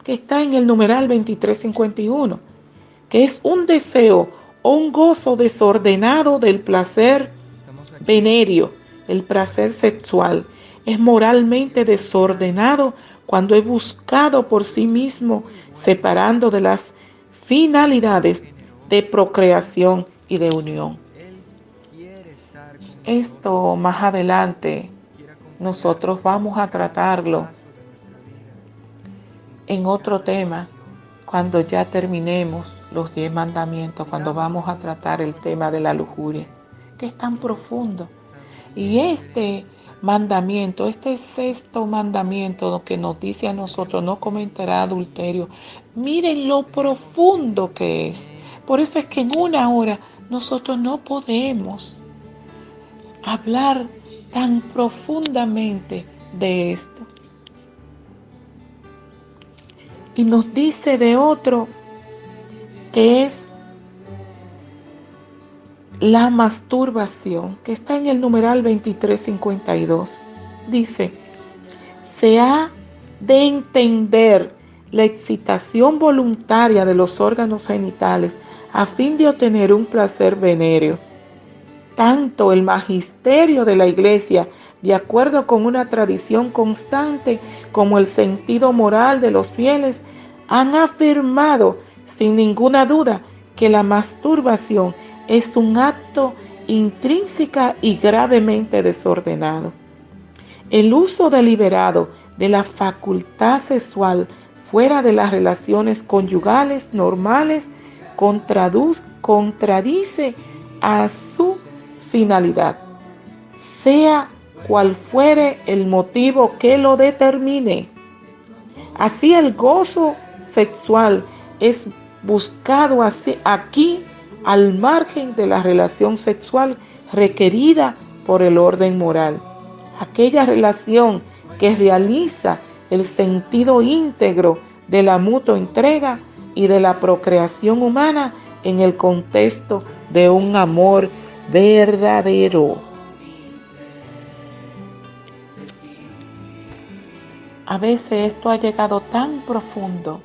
que está en el numeral 2351, que es un deseo o un gozo desordenado del placer venéreo, el placer sexual. Es moralmente desordenado cuando es buscado por sí mismo, separando de las finalidades de procreación y de unión. Esto más adelante nosotros vamos a tratarlo en otro tema, cuando ya terminemos los 10 mandamientos, cuando vamos a tratar el tema de la lujuria, que es tan profundo. Y este mandamiento, este sexto mandamiento que nos dice a nosotros, no cometerá adulterio, miren lo profundo que es. Por eso es que en una hora nosotros no podemos hablar tan profundamente de esto. Y nos dice de otro, que es la masturbación, que está en el numeral 2352. Dice, se ha de entender la excitación voluntaria de los órganos genitales a fin de obtener un placer venéreo. Tanto el magisterio de la Iglesia, de acuerdo con una tradición constante, como el sentido moral de los fieles, han afirmado sin ninguna duda que la masturbación es un acto intrínseca y gravemente desordenado. El uso deliberado de la facultad sexual fuera de las relaciones conyugales normales contradice a su finalidad, sea cual fuere el motivo que lo determine. Así el gozo sexual es buscado aquí al margen de la relación sexual requerida por el orden moral. Aquella relación que realiza el sentido íntegro de la mutua entrega y de la procreación humana en el contexto de un amor verdadero. A veces esto ha llegado tan profundo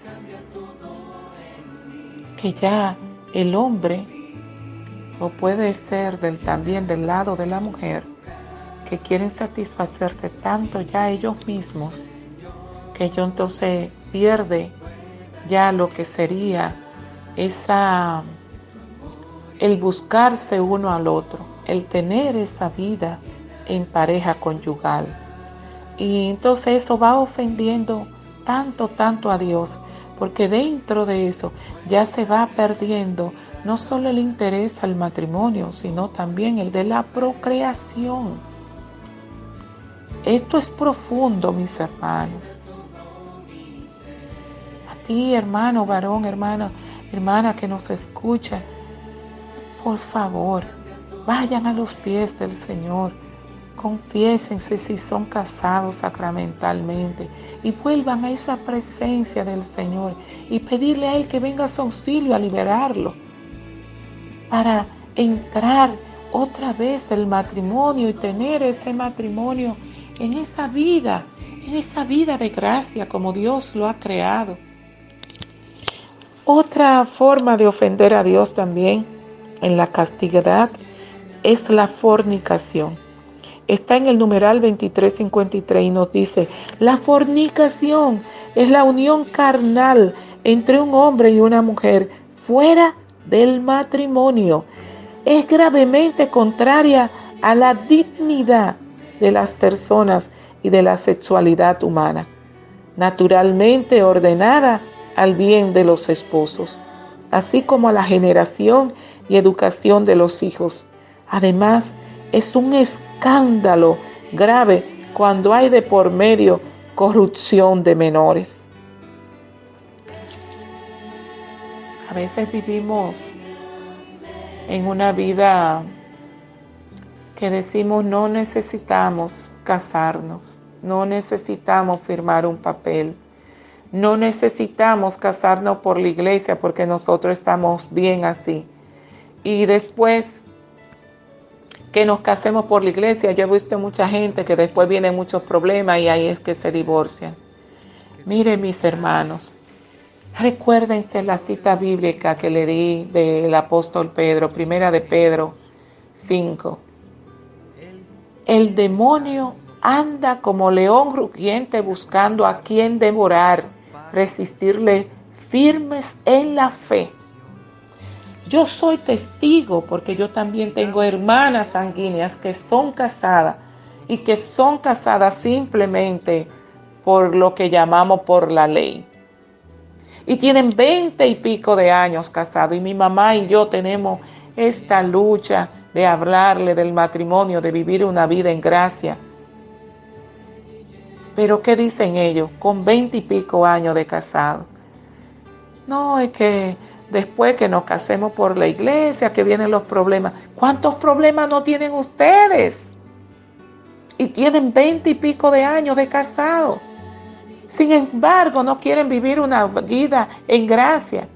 que ya el hombre, o puede ser también del lado de la mujer, que quieren satisfacerse tanto ya ellos mismos, que ellos entonces pierde ya lo que sería el buscarse uno al otro, el tener esa vida en pareja conyugal. Y entonces eso va ofendiendo tanto a Dios, porque dentro de eso ya se va perdiendo no solo el interés al matrimonio, sino también el de la procreación. Esto es profundo, mis hermanos. A ti, hermano, varón, hermana que nos escucha, por favor, vayan a los pies del Señor. Confiésense si son casados sacramentalmente y vuelvan a esa presencia del Señor y pedirle a Él que venga a su auxilio a liberarlo para entrar otra vez el matrimonio y tener ese matrimonio en esa vida de gracia como Dios lo ha creado. Otra forma de ofender a Dios también en la castidad es la fornicación. Está en el numeral 2353 y nos dice: la fornicación es la unión carnal entre un hombre y una mujer fuera del matrimonio. Es gravemente contraria a la dignidad de las personas y de la sexualidad humana, naturalmente ordenada al bien de los esposos, así como a la generación y educación de los hijos. Además, es un escándalo grave cuando hay de por medio corrupción de menores. A veces vivimos en una vida que decimos no necesitamos casarnos, no necesitamos firmar un papel, no necesitamos casarnos por la iglesia porque nosotros estamos bien así. Y después que nos casemos por la iglesia, yo he visto mucha gente que después vienen muchos problemas y ahí es que se divorcian. Miren, mis hermanos, recuérdense la cita bíblica que le di del apóstol Pedro, primera de Pedro 5. El demonio anda como león rugiente buscando a quien devorar, resistirle firmes en la fe. Yo soy testigo porque yo también tengo hermanas sanguíneas que son casadas y que son casadas simplemente por lo que llamamos por la ley. Y tienen 20 y pico de años casados y mi mamá y yo tenemos esta lucha de hablarle del matrimonio, de vivir una vida en gracia. Pero ¿qué dicen ellos con 20 y pico años de casado? No, es que después que nos casemos por la iglesia, que vienen los problemas. ¿Cuántos problemas no tienen ustedes? Y tienen 20 y pico de años de casado. Sin embargo, no quieren vivir una vida en gracia.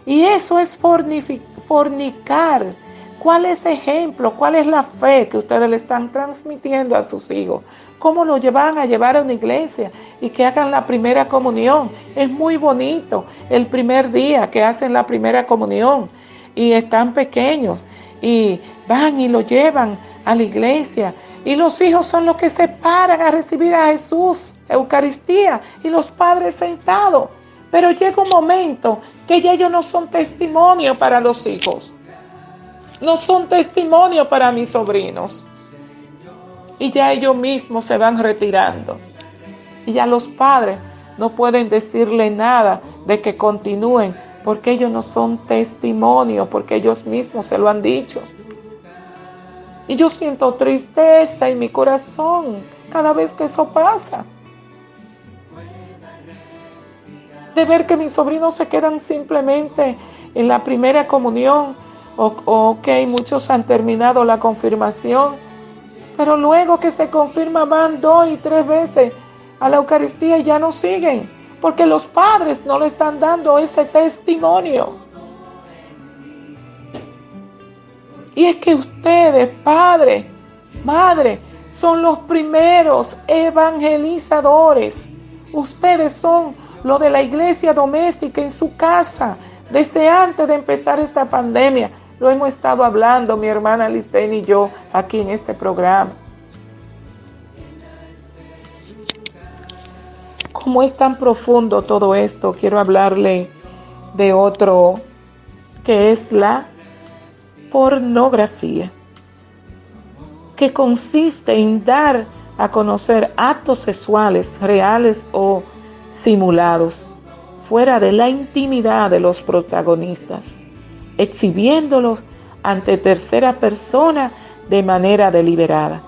Y eso es fornicar. ¿Cuál es el ejemplo? ¿Cuál es la fe que ustedes le están transmitiendo a sus hijos? ¿Cómo lo van a llevar a una iglesia y que hagan la primera comunión? Es muy bonito el primer día que hacen la primera comunión y están pequeños y van y lo llevan a la iglesia. Y los hijos son los que se paran a recibir a Jesús, Eucaristía, y los padres sentados. Pero llega un momento que ya ellos no son testimonio para los hijos. No son testimonio para mis sobrinos. Y ya ellos mismos se van retirando. Y ya los padres no pueden decirle nada de que continúen, porque ellos no son testimonio, porque ellos mismos se lo han dicho. Y yo siento tristeza en mi corazón cada vez que eso pasa. De ver que mis sobrinos se quedan simplemente en la primera comunión, ok, muchos han terminado la confirmación, pero luego que se confirma van 2 y 3 veces a la Eucaristía y ya no siguen, porque los padres no le están dando ese testimonio. Y es que ustedes, padre, madre, son los primeros evangelizadores. Ustedes son lo de la iglesia doméstica en su casa. Desde antes de empezar esta pandemia, lo hemos estado hablando mi hermana Listen y yo aquí en este programa. Como es tan profundo todo esto, quiero hablarle de otro que es la pornografía, que consiste en dar a conocer actos sexuales reales o simulados fuera de la intimidad de los protagonistas, exhibiéndolos ante tercera persona de manera deliberada.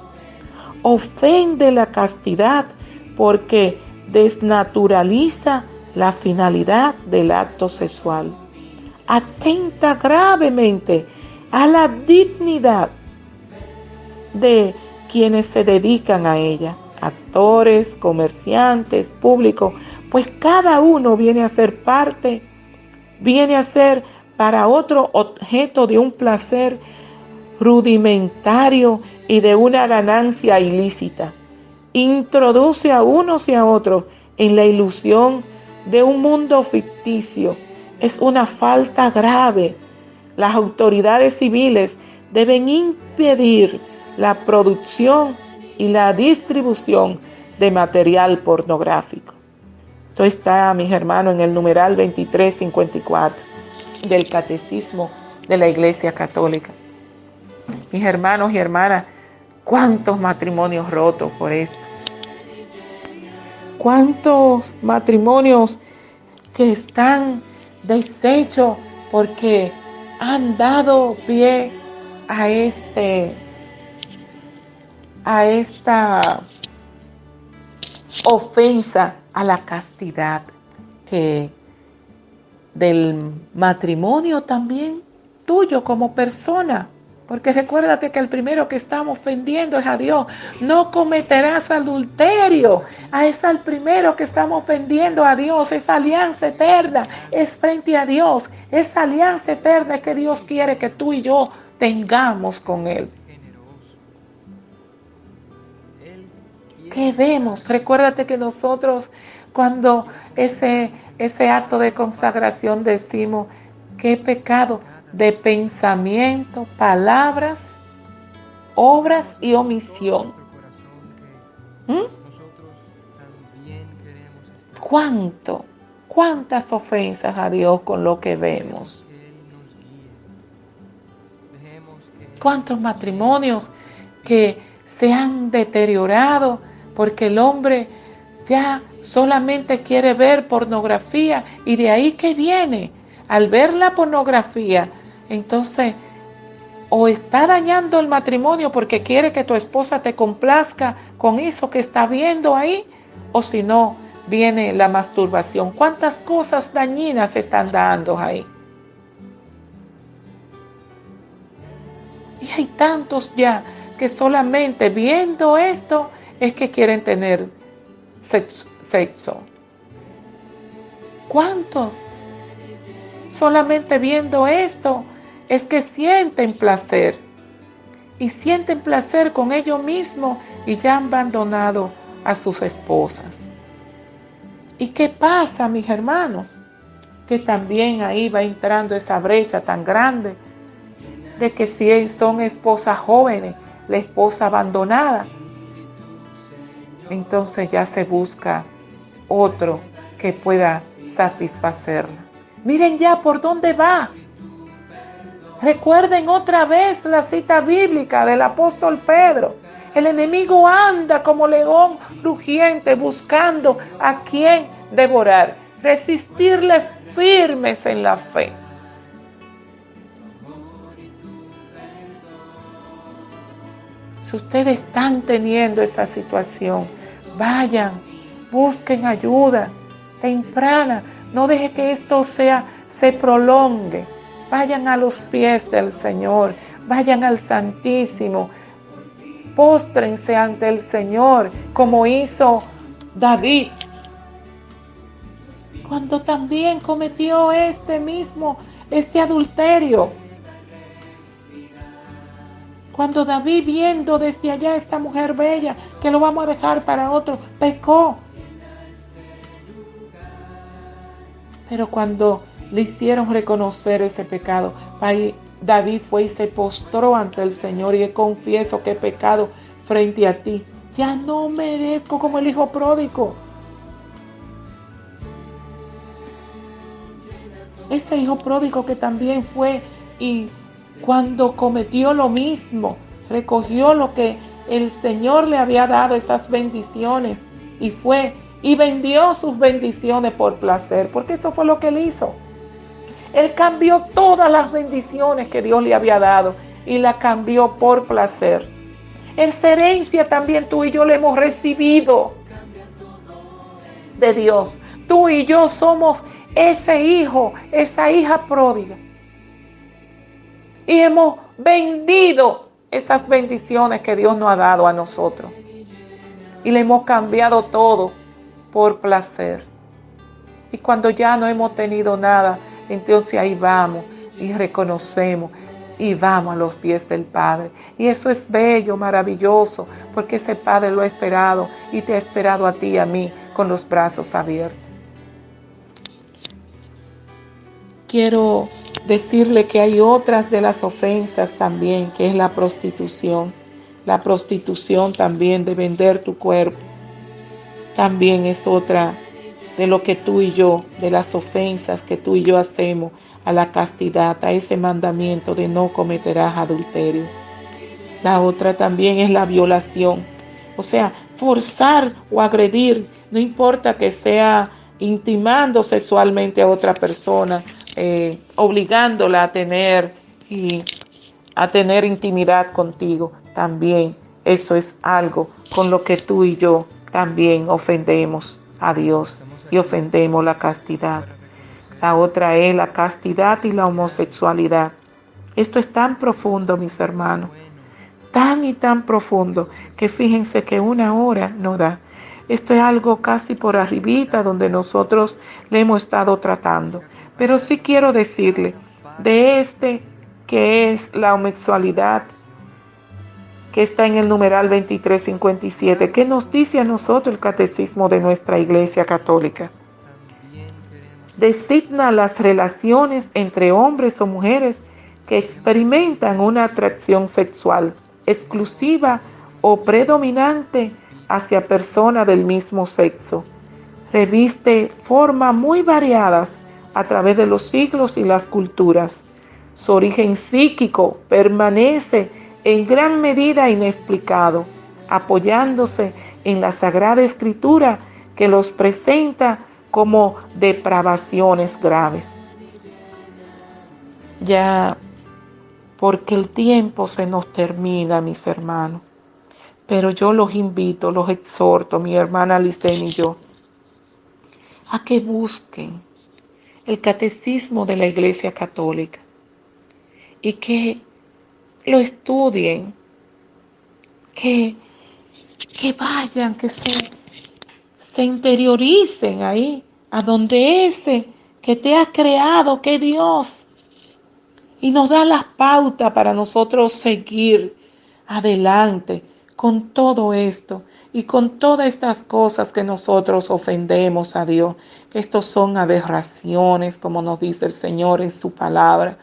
Ofende la castidad porque desnaturaliza la finalidad del acto sexual. Atenta gravemente a la dignidad de quienes se dedican a ella, actores, comerciantes, público, pues cada uno viene a ser parte, viene a ser para otro objeto de un placer rudimentario y de una ganancia ilícita. Introduce a unos y a otros en la ilusión de un mundo ficticio. Es una falta grave. Las autoridades civiles deben impedir la producción y la distribución de material pornográfico. Esto está, mis hermanos, en el numeral 2354 del Catecismo de la Iglesia Católica. Mis hermanos y hermanas, ¿cuántos matrimonios rotos por esto? ¿Cuántos matrimonios que están deshechos porque han dado pie a esta ofensa a la castidad que del matrimonio también tuyo como persona? Porque recuérdate que el primero que estamos ofendiendo es a Dios. No cometerás adulterio. Es al primero que estamos ofendiendo a Dios. Esa alianza eterna es frente a Dios. Esa alianza eterna que Dios quiere que tú y yo tengamos con Él. ¿Qué vemos? Recuérdate que nosotros cuando ese acto de consagración decimos qué pecado de pensamiento, palabras, obras y omisión. ¿Cuántas ofensas a Dios con lo que vemos? ¿Cuántos matrimonios que se han deteriorado porque el hombre ya solamente quiere ver pornografía y de ahí que viene? Al ver la pornografía, entonces o está dañando el matrimonio porque quiere que tu esposa te complazca con eso que está viendo ahí, o si no, viene la masturbación. ¿Cuántas cosas dañinas se están dando ahí? Y hay tantos ya que solamente viendo esto es que quieren tener sexo. ¿Cuántos? Solamente viendo esto es que sienten placer. Y sienten placer con ellos mismos y ya han abandonado a sus esposas. ¿Y qué pasa, mis hermanos? Que también ahí va entrando esa brecha tan grande de que si son esposas jóvenes, la esposa abandonada, entonces ya se busca otro que pueda satisfacerla. Miren ya por dónde va. Recuerden otra vez la cita bíblica del apóstol Pedro. El enemigo anda como león rugiente buscando a quien devorar. Resistirle firmes en la fe. Si ustedes están teniendo esa situación, vayan, busquen ayuda temprana. No deje que esto se prolongue. Vayan a los pies del Señor. Vayan al Santísimo. Póstrense ante el Señor, como hizo David, cuando también cometió este adulterio. Cuando David, viendo desde allá esta mujer bella, que lo vamos a dejar para otro, pecó. Pero cuando le hicieron reconocer ese pecado, David fue y se postró ante el Señor y confieso que he pecado frente a ti. Ya no merezco como el hijo pródigo. Ese hijo pródigo que también fue y cuando cometió lo mismo, recogió lo que el Señor le había dado, esas bendiciones, y fue y vendió sus bendiciones por placer, porque eso fue lo que él hizo. Él cambió todas las bendiciones que Dios le había dado y la cambió por placer. Esa herencia también tú y yo la hemos recibido de Dios. Tú y yo somos ese hijo, esa hija pródiga. Y hemos vendido esas bendiciones que Dios nos ha dado a nosotros. Y le hemos cambiado todo por placer. Y cuando ya no hemos tenido nada, entonces ahí vamos y reconocemos y vamos a los pies del Padre. Y eso es bello, maravilloso, porque ese Padre lo ha esperado y te ha esperado a ti y a mí con los brazos abiertos. Quiero decirle que hay otras de las ofensas también, que es la prostitución. La prostitución también de vender tu cuerpo. También es otra de lo que tú y yo, de las ofensas que tú y yo hacemos a la castidad, a ese mandamiento de no cometerás adulterio. La otra también es la violación, o sea, forzar o agredir, no importa que sea intimando sexualmente a otra persona, obligándola a tener intimidad contigo. También eso es algo con lo que tú y yo también ofendemos a Dios y ofendemos la castidad. La otra es la castidad y la homosexualidad. Esto es tan profundo, mis hermanos, tan y tan profundo, que fíjense que una hora no da. Esto es algo casi por arribita donde nosotros le hemos estado tratando. Pero sí quiero decirle de que es la homosexualidad, que está en el numeral 2357, que nos dice a nosotros el catecismo de nuestra Iglesia Católica. Designa las relaciones entre hombres o mujeres que experimentan una atracción sexual exclusiva o predominante hacia personas del mismo sexo. Reviste formas muy variadas a través de los siglos y las culturas. Su origen psíquico permanece en gran medida inexplicado, apoyándose en la Sagrada Escritura que los presenta como depravaciones graves. Ya, porque el tiempo se nos termina, mis hermanos, pero yo los invito, los exhorto, mi hermana Licen y yo, a que busquen el catecismo de la Iglesia Católica y que lo estudien, que vayan, que se interioricen ahí, a donde ese que te ha creado, que Dios, y nos da las pautas para nosotros seguir adelante con todo esto y con todas estas cosas que nosotros ofendemos a Dios. Estos son aberraciones, como nos dice el Señor en su palabra.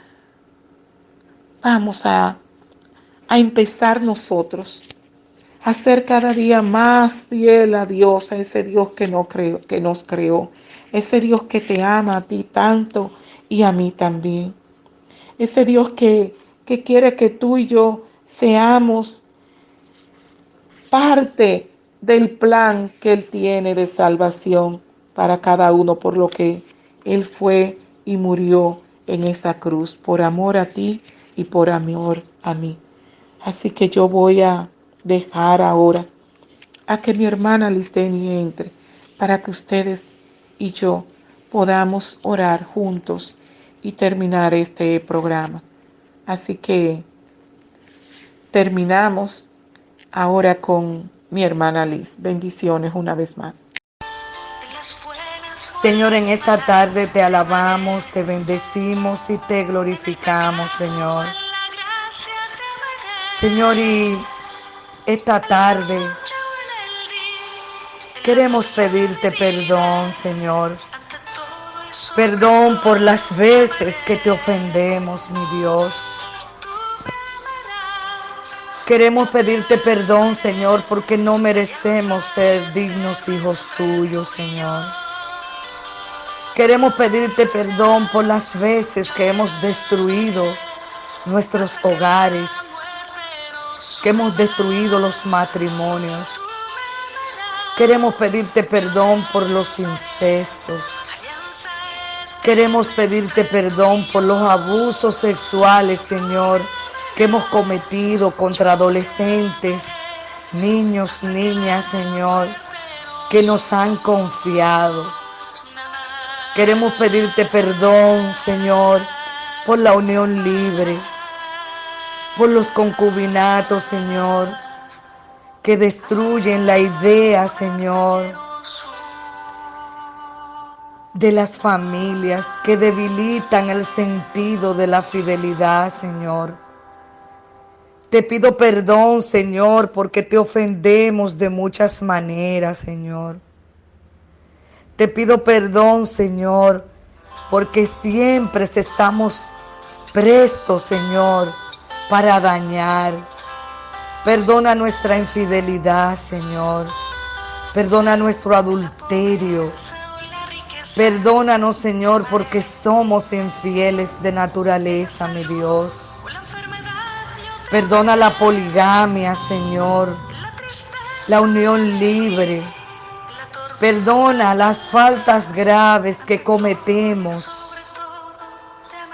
Vamos a empezar nosotros a ser cada día más fiel a Dios, a ese Dios que nos creó, ese Dios que te ama a ti tanto y a mí también, ese Dios que quiere que tú y yo seamos parte del plan que Él tiene de salvación para cada uno, por lo que Él fue y murió en esa cruz, por amor a ti y por amor a mí. Así que yo voy a dejar ahora a que mi hermana Liceni entre para que ustedes y yo podamos orar juntos y terminar este programa. Así que terminamos ahora con mi hermana Liz. Bendiciones una vez más. Señor, en esta tarde te alabamos, te bendecimos y te glorificamos, Señor. Señor, y esta tarde queremos pedirte perdón, Señor. Perdón por las veces que te ofendemos, mi Dios. Queremos pedirte perdón, Señor, porque no merecemos ser dignos hijos tuyos, Señor. Queremos pedirte perdón por las veces que hemos destruido nuestros hogares, que hemos destruido los matrimonios. Queremos pedirte perdón por los incestos. Queremos pedirte perdón por los abusos sexuales, Señor, que hemos cometido contra adolescentes, niños, niñas, Señor, que nos han confiado. Queremos pedirte perdón, Señor, por la unión libre, por los concubinatos, Señor, que destruyen la idea, Señor, de las familias, que debilitan el sentido de la fidelidad, Señor. Te pido perdón, Señor, porque te ofendemos de muchas maneras, Señor. Te pido perdón, Señor, porque siempre estamos prestos, Señor, para dañar. Perdona nuestra infidelidad, Señor. Perdona nuestro adulterio. Perdónanos, Señor, porque somos infieles de naturaleza, mi Dios. Perdona la poligamia, Señor, la unión libre. Perdona las faltas graves que cometemos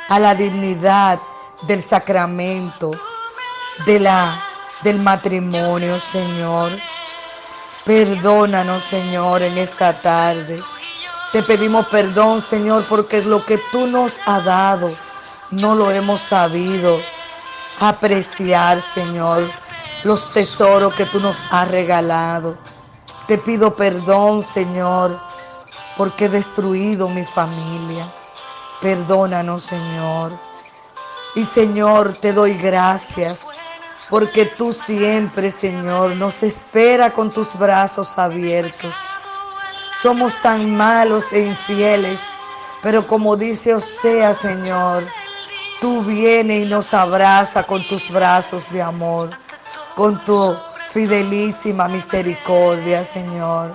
a la dignidad del sacramento, del matrimonio, Señor. Perdónanos, Señor, en esta tarde. Te pedimos perdón, Señor, porque lo que tú nos has dado no lo hemos sabido apreciar, Señor, los tesoros que tú nos has regalado. Te pido perdón, Señor, porque he destruido mi familia. Perdónanos, Señor. Y, Señor, te doy gracias, porque tú siempre, Señor, nos espera con tus brazos abiertos. Somos tan malos e infieles, pero como dice Oseas, Señor, tú vienes y nos abraza con tus brazos de amor, con tu fidelísima misericordia, Señor.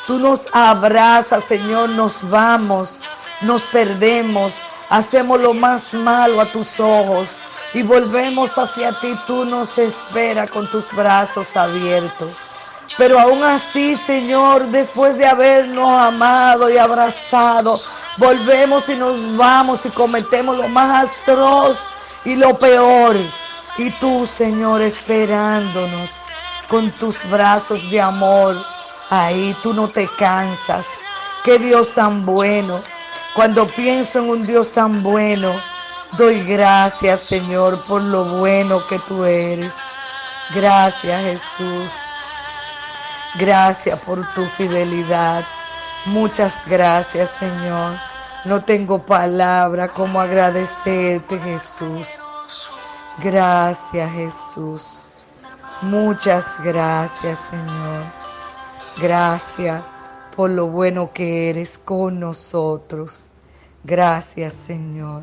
Tú nos abrazas, Señor, nos vamos, nos perdemos, hacemos lo más malo a tus ojos y volvemos hacia ti. Tú nos esperas con tus brazos abiertos. Pero aún así, Señor, después de habernos amado y abrazado, volvemos y nos vamos y cometemos lo más atroz y lo peor. Y tú, Señor, esperándonos con tus brazos de amor. Ahí tú no te cansas. Qué Dios tan bueno. Cuando pienso en un Dios tan bueno, doy gracias, Señor, por lo bueno que tú eres. Gracias, Jesús. Gracias por tu fidelidad. Muchas gracias, Señor. No tengo palabra como agradecerte, Jesús. Gracias, Jesús. Muchas gracias, Señor. Gracias por lo bueno que eres con nosotros. Gracias, Señor.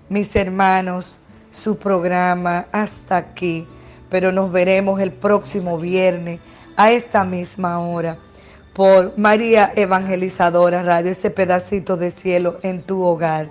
Mis hermanos, su programa hasta aquí, pero nos veremos el próximo viernes a esta misma hora por María Evangelizadora Radio, ese pedacito de cielo en tu hogar,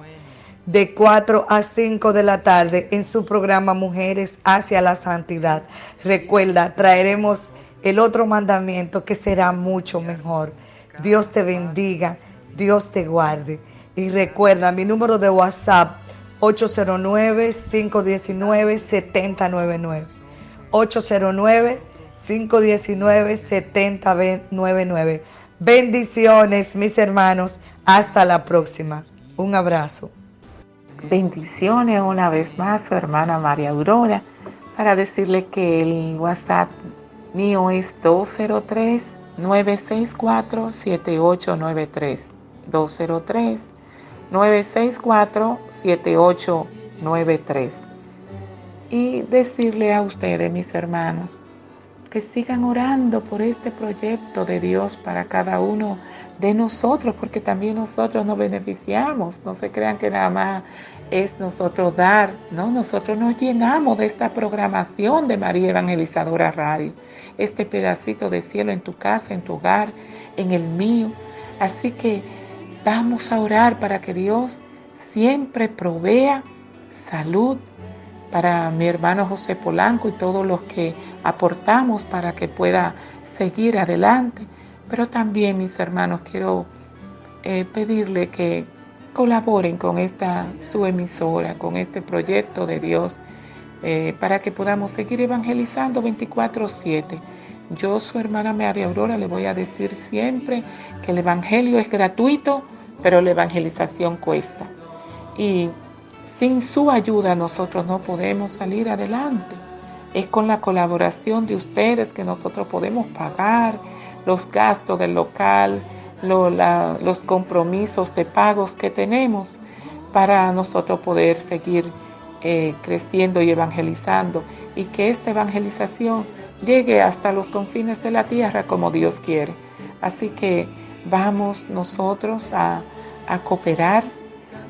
de 4 a 5 de la tarde en su programa Mujeres hacia la Santidad. Recuerda, traeremos el otro mandamiento que será mucho mejor. Dios te bendiga, Dios te guarde. Y recuerda, mi número de WhatsApp, 809-519-7099. 809-519-7099. Bendiciones, mis hermanos. Hasta la próxima. Un abrazo. Bendiciones una vez más, su hermana María Aurora, para decirle que el WhatsApp mío es 203-964-7893. 203-964-7893. y decirle a ustedes, mis hermanos, que sigan orando por este proyecto de Dios para cada uno de nosotros, porque también nosotros nos beneficiamos. No se crean que nada más es nosotros dar, ¿no? Nosotros nos llenamos de esta programación de María Evangelizadora Radio, este pedacito de cielo en tu casa, en tu hogar, en el mío. Así que vamos a orar para que Dios siempre provea salud para mi hermano José Polanco y todos los que aportamos para que pueda seguir adelante. Pero también, mis hermanos, quiero pedirle que colaboren con su emisora, con este proyecto de Dios, para que podamos seguir evangelizando 24/7. Yo, su hermana María Aurora, le voy a decir siempre que el evangelio es gratuito, pero la evangelización cuesta. Y sin su ayuda nosotros no podemos salir adelante. Es con la colaboración de ustedes que nosotros podemos pagar los gastos del local, los compromisos de pagos que tenemos para nosotros poder seguir creciendo y evangelizando, y que esta evangelización llegue hasta los confines de la tierra como Dios quiere. Así que vamos nosotros a cooperar.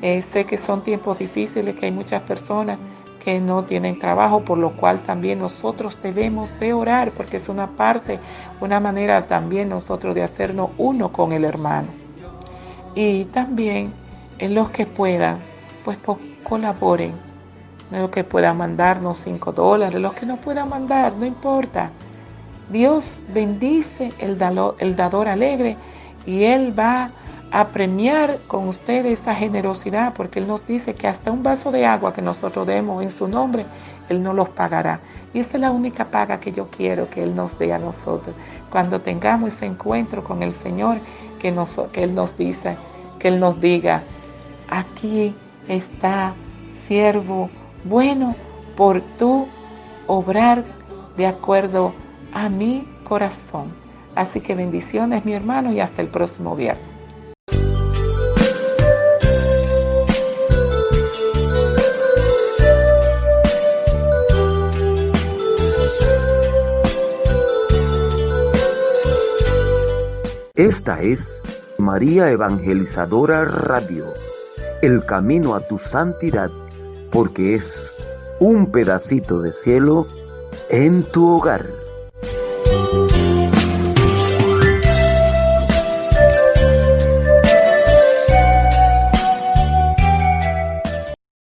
Sé que son tiempos difíciles, que hay muchas personas que no tienen trabajo, por lo cual también nosotros debemos de orar, porque es una manera también nosotros de hacernos uno con el hermano. Y también en los que puedan, pues colaboren, los que puedan mandarnos $5, los que no puedan mandar, no importa. Dios bendice el dador alegre, y Él va a premiar con ustedes esa generosidad, porque Él nos dice que hasta un vaso de agua que nosotros demos en su nombre, Él nos los pagará. Y esa es la única paga que yo quiero que Él nos dé a nosotros. Cuando tengamos ese encuentro con el Señor, que Él nos dice, que Él nos diga: aquí está, siervo bueno, por tu obrar de acuerdo a mi corazón. Así que bendiciones, mi hermano, y hasta el próximo viernes. Esta es María Evangelizadora Radio, el camino a tu santidad, porque es un pedacito de cielo en tu hogar.